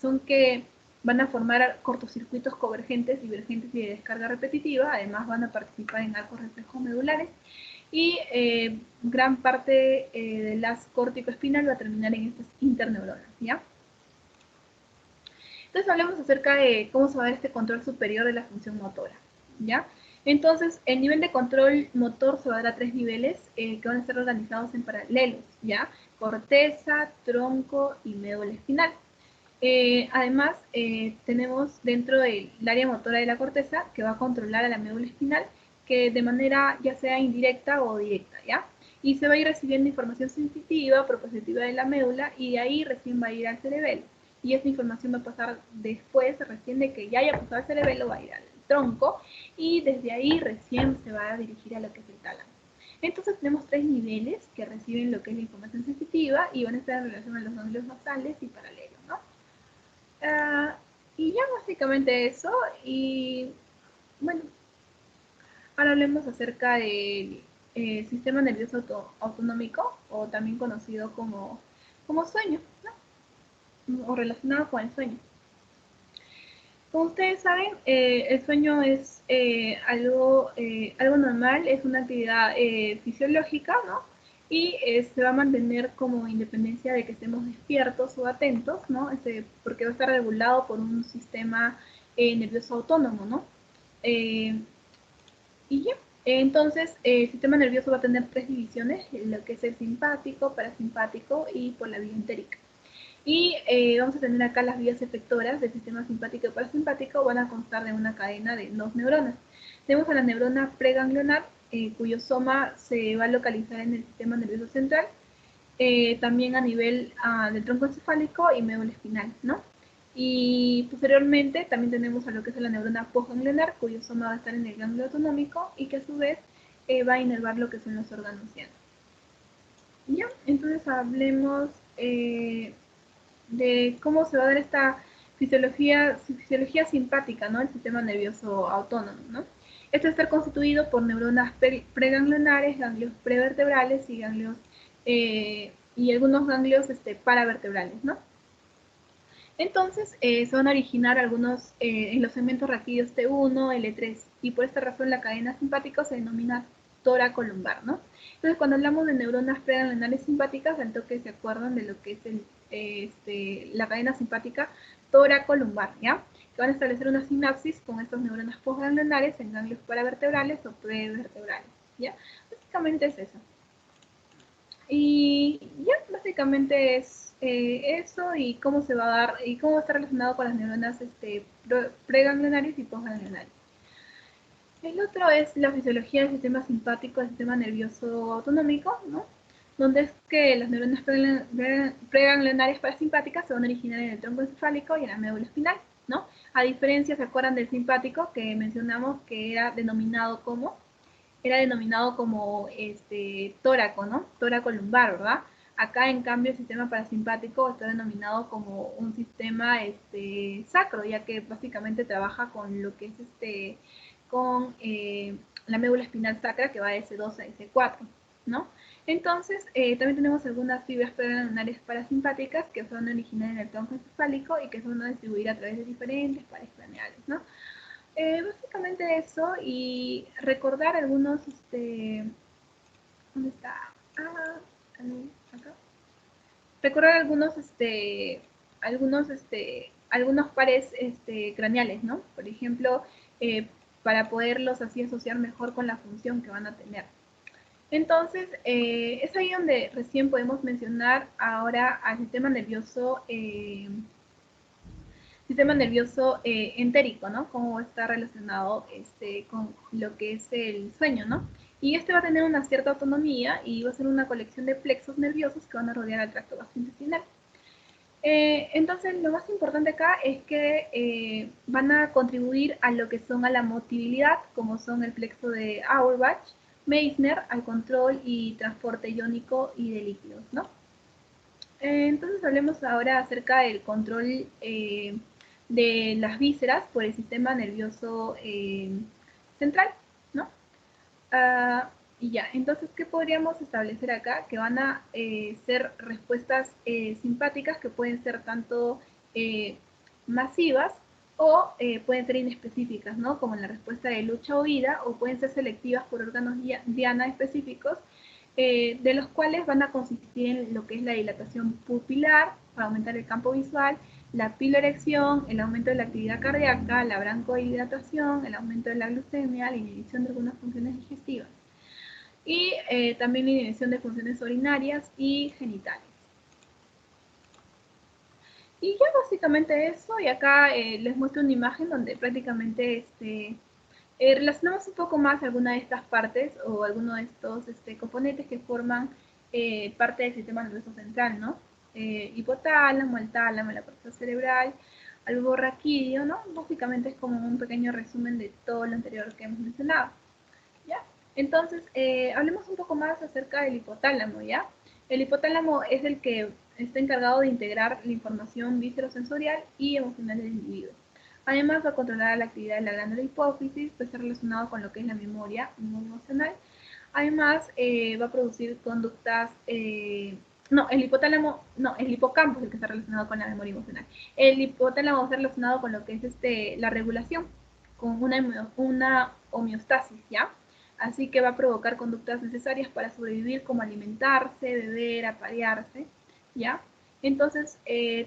son que van a formar cortocircuitos convergentes, divergentes y de descarga repetitiva. Además van a participar en arcos reflejos medulares. Y gran parte de las córtico-espinal va a terminar en estas interneuronas, ¿ya? Entonces hablemos acerca de cómo se va a ver este control superior de la función motora, ¿ya? Entonces, el nivel de control motor se va a dar a 3 niveles que van a estar organizados en paralelos, ¿ya? Corteza, tronco y médula espinal. Además, tenemos dentro del área motora de la corteza que va a controlar a la médula espinal, que de manera ya sea indirecta o directa, ¿ya? Y se va a ir recibiendo información sensitiva, propositiva de la médula, y de ahí recién va a ir al cerebelo. Y esa información va a pasar después, recién de que ya haya pasado al cerebelo, va a ir al tronco, y desde ahí recién se va a dirigir a lo que es el tálamo. Entonces tenemos 3 niveles que reciben lo que es la información sensitiva y van a estar en relación a los ganglios basales y paralelos, ¿no? Y ya básicamente eso. Y bueno, ahora hablemos acerca del sistema nervioso autonómico, o también conocido como sueño, ¿no? O relacionado con el sueño. Como ustedes saben, el sueño es algo normal, es una actividad fisiológica, ¿no? Y se va a mantener como independencia de que estemos despiertos o atentos, ¿no? Porque va a estar regulado por un sistema nervioso autónomo, ¿no? Eh, y ya, entonces el sistema nervioso va a tener 3 divisiones, lo que es el simpático, parasimpático y por la vía entérica. Y vamos a tener acá las vías efectoras del sistema simpático y parasimpático, van a constar de una cadena de 2 neuronas. Tenemos a la neurona preganglionar, cuyo soma se va a localizar en el sistema nervioso central, también a nivel del tronco encefálico y médula espinal, ¿no? Y posteriormente también tenemos a lo que es la neurona postganglionar, cuyo soma va a estar en el ganglio autonómico y que a su vez va a inervar lo que son los órganos cianos. Ya, entonces hablemos de cómo se va a dar esta fisiología simpática, ¿no? El sistema nervioso autónomo, ¿no? Esto está constituido por neuronas preganglionares, ganglios prevertebrales y ganglios y algunos ganglios paravertebrales, ¿no? Entonces, se van a originar algunos en los segmentos raquídeos T1, L3, y por esta razón la cadena simpática se denomina tóraco-lumbar, ¿no? Entonces, cuando hablamos de neuronas preganglionares simpáticas, al toque se acuerdan de lo que es la cadena simpática tóraco-lumbar, ¿ya? Que van a establecer una sinapsis con estas neuronas postganglionares en ganglios paravertebrales o prevertebrales, ¿ya? Básicamente es eso. Y ya, básicamente es eso y cómo se va a dar y cómo está relacionado con las neuronas preganglionarias y postganglionarias. El otro es la fisiología del sistema simpático, del sistema nervioso autonómico, ¿no? Donde es que las neuronas preganglionarias parasimpáticas se van a originar en el tronco encefálico y en la médula espinal, ¿no? A diferencia, ¿se acuerdan del simpático que mencionamos que era denominado como tóraco, ¿no? Tóraco lumbar, ¿verdad? Acá, en cambio, el sistema parasimpático está denominado como un sistema sacro, ya que básicamente trabaja con lo que es con la médula espinal sacra, que va de S2 a S4, ¿no? Entonces, también tenemos algunas fibras preganglionarias parasimpáticas que se van a originar en el tronco encefálico y que se van a distribuir a través de diferentes pares craneales, ¿no? Básicamente eso, y recordar algunos, ¿dónde está? Acá. Recordar algunos pares craneales, ¿no? Por ejemplo, para poderlos así asociar mejor con la función que van a tener. Entonces, es ahí donde recién podemos mencionar ahora al sistema nervioso entérico, ¿no? Cómo está relacionado con lo que es el sueño, ¿no? Y este va a tener una cierta autonomía y va a ser una colección de plexos nerviosos que van a rodear al tracto gastrointestinal. Entonces, lo más importante acá es que van a contribuir a lo que son a la motilidad, como son el plexo de Auerbach, Meissner, al control y transporte iónico y de líquidos, ¿no? Entonces, hablemos ahora acerca del control de las vísceras por el sistema nervioso central, ¿no? Y ya, entonces, ¿qué podríamos establecer acá? Que van a ser respuestas simpáticas que pueden ser tanto masivas o pueden ser inespecíficas, ¿no? Como en la respuesta de lucha o huida, o pueden ser selectivas por órganos diana específicos, de los cuales van a consistir en lo que es la dilatación pupilar para aumentar el campo visual, la piloerección, el aumento de la actividad cardíaca, la brancodilatación, el aumento de la glucemia, la inhibición de algunas funciones digestivas y también la inhibición de funciones urinarias y genitales. Y ya básicamente eso, y acá les muestro una imagen donde prácticamente relacionamos un poco más alguna de estas partes o alguno de estos componentes que forman parte del sistema nervioso central, ¿no? Hipotálamo, el tálamo, la corteza cerebral, algo raquídeo, ¿no? Básicamente es como un pequeño resumen de todo lo anterior que hemos mencionado, ¿ya? Entonces, hablemos un poco más acerca del hipotálamo, ¿ya? El hipotálamo es el que está encargado de integrar la información viscerosensorial y emocional del individuo. Además, va a controlar la actividad de la glándula hipófisis, puede estar relacionado con lo que es la memoria emocional. Además, va a producir conductas... el hipotálamo, no, el hipocampo es el que está relacionado con la memoria emocional. El hipotálamo va a estar relacionado con lo que es la regulación, con una homeostasis, ¿ya? Así que va a provocar conductas necesarias para sobrevivir, como alimentarse, beber, aparearse, ¿ya? Entonces,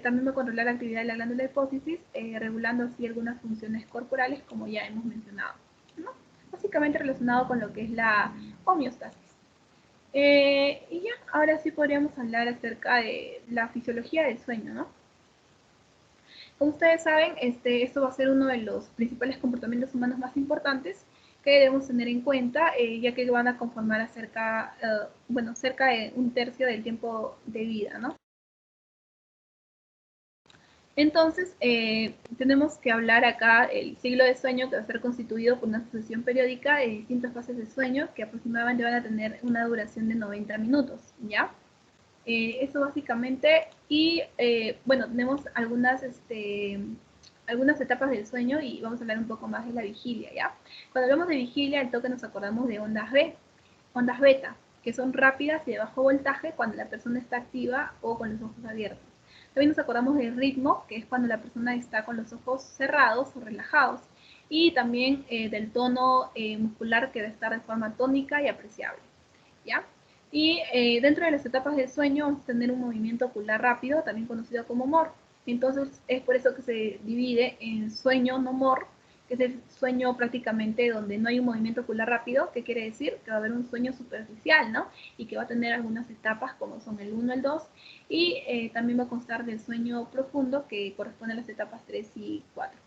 también va a controlar la actividad de la glándula hipófisis, regulando así algunas funciones corporales, como ya hemos mencionado, ¿no? Básicamente relacionado con lo que es la homeostasis. Y ya, ahora sí podríamos hablar acerca de la fisiología del sueño, ¿no? Como ustedes saben, esto va a ser uno de los principales comportamientos humanos más importantes que debemos tener en cuenta, ya que van a conformar cerca de un tercio del tiempo de vida, ¿no? Entonces, tenemos que hablar acá el ciclo de sueño, que va a ser constituido por una sucesión periódica de distintas fases de sueño que aproximadamente van a tener una duración de 90 minutos, ¿ya? Eso básicamente, y bueno, tenemos algunas etapas del sueño y vamos a hablar un poco más de la vigilia, ¿ya? Cuando hablamos de vigilia, al toque nos acordamos de ondas beta, que son rápidas y de bajo voltaje cuando la persona está activa o con los ojos abiertos. También nos acordamos del ritmo, que es cuando la persona está con los ojos cerrados o relajados, y también del tono muscular, que debe estar de forma tónica y apreciable, ¿ya? Y dentro de las etapas del sueño vamos a tener un movimiento ocular rápido, también conocido como MOR. Entonces es por eso que se divide en sueño no MOR, que es el sueño prácticamente donde no hay un movimiento ocular rápido, que quiere decir que va a haber un sueño superficial, ¿no? Y que va a tener algunas etapas como son el 1, el 2, y también va a constar del sueño profundo, que corresponde a las etapas 3 y 4.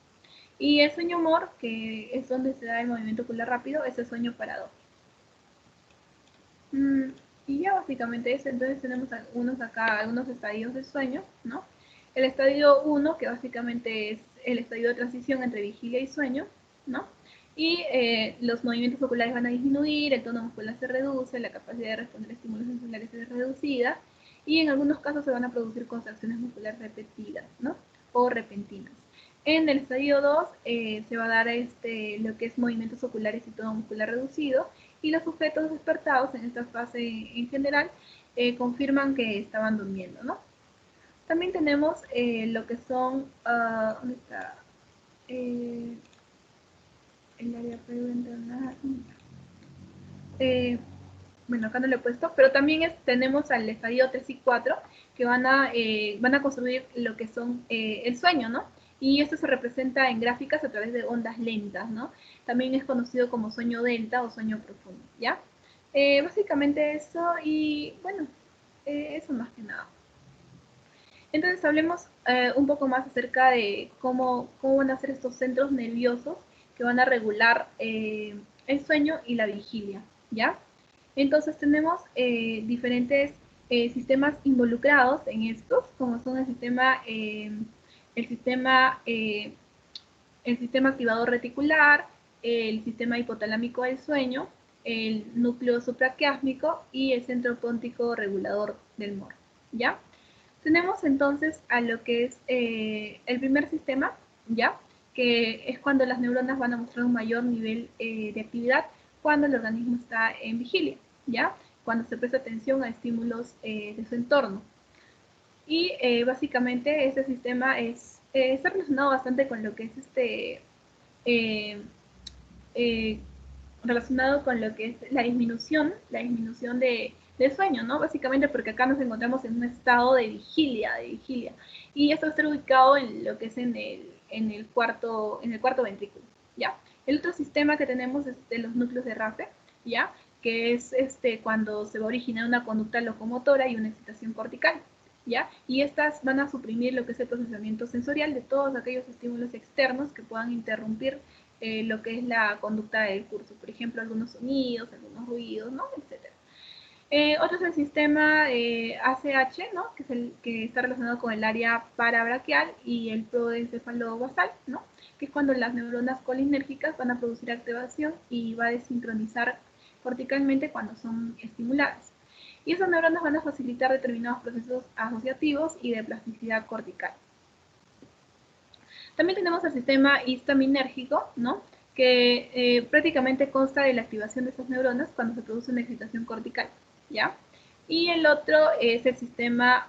Y el sueño MOR, que es donde se da el movimiento ocular rápido, es el sueño paradójico. Y ya básicamente eso. Entonces tenemos algunos estadios de sueño, ¿no? El estadio 1, que básicamente es el estadio de transición entre vigilia y sueño, ¿no? Y los movimientos oculares van a disminuir, el tono muscular se reduce, la capacidad de responder a estímulos sensoriales es reducida, y en algunos casos se van a producir contracciones musculares repetidas, ¿no? O repentinas. En el estadio 2 se va a dar lo que es movimientos oculares y tono muscular reducido, y los sujetos despertados en esta fase en general confirman que estaban durmiendo, ¿no? También tenemos lo que son, ¿dónde está? El área preventral. Bueno, acá no lo he puesto, pero también tenemos al estadio 3 y 4, que van a construir lo que son el sueño, ¿no? Y esto se representa en gráficas a través de ondas lentas, ¿no? También es conocido como sueño delta o sueño profundo, ¿ya? Básicamente eso, y bueno, eso más que nada. Entonces hablemos un poco más acerca de cómo van a ser estos centros nerviosos que van a regular el sueño y la vigilia, ¿ya? Entonces tenemos diferentes sistemas involucrados en estos, como son el sistema, el sistema activador reticular, el sistema hipotalámico del sueño, el núcleo supraquiásmico y el centro póntico regulador del MOR, ¿ya? Tenemos entonces a lo que es el primer sistema, ¿ya? Que es cuando las neuronas van a mostrar un mayor nivel de actividad cuando el organismo está en vigilia, ¿ya? Cuando se presta atención a estímulos de su entorno. Y básicamente este sistema es está relacionado bastante con lo que es relacionado con lo que es la disminución de sueño, ¿no? Básicamente porque acá nos encontramos en un estado de vigilia. Y esto está ubicado en lo que es en el cuarto ventrículo, ¿ya? El otro sistema que tenemos es de los núcleos de Rafe, ¿ya? Que es cuando se va a originar una conducta locomotora y una excitación cortical, ¿ya? Y estas van a suprimir lo que es el procesamiento sensorial de todos aquellos estímulos externos que puedan interrumpir lo que es la conducta del curso, por ejemplo, algunos sonidos, algunos ruidos, ¿no? Etcétera. Otro es el sistema ACH, ¿no? Que es el que está relacionado con el área parabraquial y el proencefalo basal, ¿no? Que es cuando las neuronas colinérgicas van a producir activación y va a desincronizar corticalmente cuando son estimuladas. Y esas neuronas van a facilitar determinados procesos asociativos y de plasticidad cortical. También tenemos el sistema histaminérgico, ¿no? Que prácticamente consta de la activación de esas neuronas cuando se produce una excitación cortical, ¿ya? Y el otro es el sistema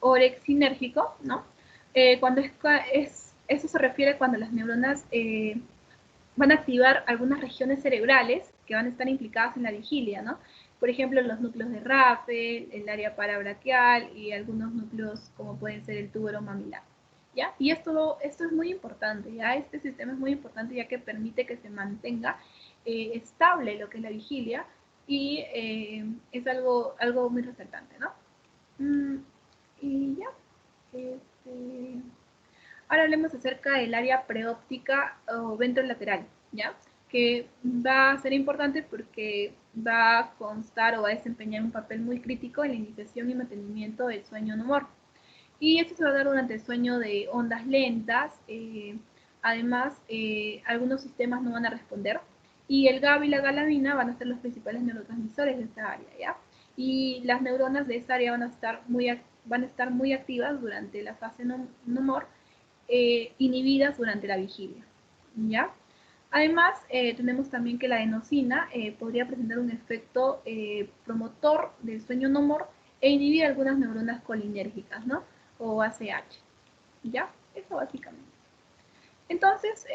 orexinérgico, ¿no? Eso se refiere cuando las neuronas van a activar algunas regiones cerebrales que van a estar implicadas en la vigilia, ¿no? Por ejemplo, los núcleos de Rafe, el área parabraquial y algunos núcleos como pueden ser el túbulo mamilar. ¿Ya? Y esto es muy importante, ¿ya? Este sistema es muy importante ya que permite que se mantenga estable lo que es la vigilia y es algo muy resaltante, ¿no? Y ya. Ahora hablemos acerca del área preóptica o ventrolateral, ¿ya? Que va a ser importante porque va a constar o va a desempeñar un papel muy crítico en la iniciación y mantenimiento del sueño no humor. Y esto se va a dar durante el sueño de ondas lentas. Además, algunos sistemas no van a responder. Y el GABA y la galamina van a ser los principales neurotransmisores de esta área, ¿ya? Y las neuronas de esta área van a estar muy activas durante la fase no humor, inhibidas durante la vigilia, ¿ya? Además, tenemos también que la adenosina podría presentar un efecto promotor del sueño no humor e inhibir algunas neuronas colinérgicas, ¿no? O ACH, ¿ya? Eso básicamente. Entonces,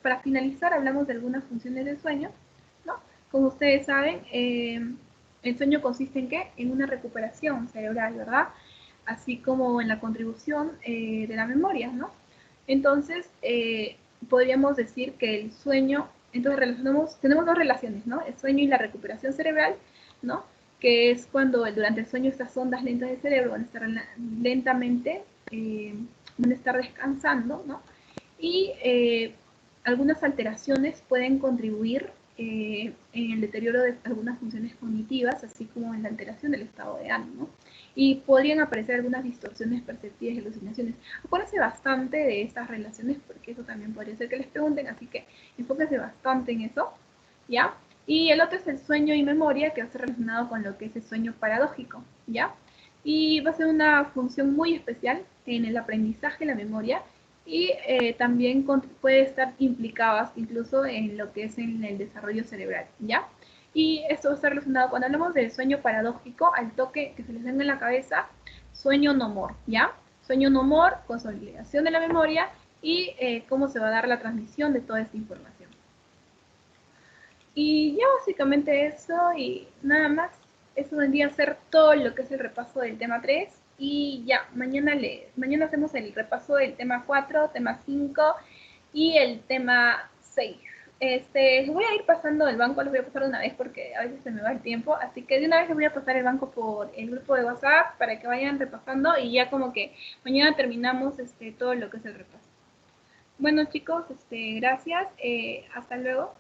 para finalizar, hablamos de algunas funciones del sueño, ¿no? Como ustedes saben, el sueño consiste en ¿qué? En una recuperación cerebral, ¿verdad? Así como en la contribución de la memoria, ¿no? Entonces, podríamos decir que el sueño, entonces tenemos dos relaciones, ¿no? El sueño y la recuperación cerebral, ¿no? Que es cuando durante el sueño estas ondas lentas del cerebro van a estar lentamente, van a estar descansando, ¿no? Y algunas alteraciones pueden contribuir en el deterioro de algunas funciones cognitivas, así como en la alteración del estado de ánimo. Y podrían aparecer algunas distorsiones perceptivas y alucinaciones. Acuérdense bastante de estas relaciones porque eso también podría ser que les pregunten, así que enfóquense bastante en eso, ¿ya? Y el otro es el sueño y memoria, que va a estar relacionado con lo que es el sueño paradójico, ¿ya? Y va a ser una función muy especial en el aprendizaje, la memoria, y también puede estar implicadas incluso en lo que es en el desarrollo cerebral, ¿ya? Y esto va a estar relacionado, cuando hablamos del sueño paradójico, al toque que se les venga en la cabeza, sueño no more, ¿ya? Sueño no more, consolidación de la memoria y cómo se va a dar la transmisión de toda esta información. Y ya básicamente eso y nada más. Eso vendría a ser todo lo que es el repaso del tema 3. Y ya, mañana hacemos el repaso del tema 4, tema 5 y el tema 6. Voy a ir pasando el banco, los voy a pasar de una vez porque a veces se me va el tiempo, así que de una vez les voy a pasar el banco por el grupo de WhatsApp para que vayan repasando y ya como que mañana terminamos todo lo que es el repaso. Bueno chicos, gracias, hasta luego.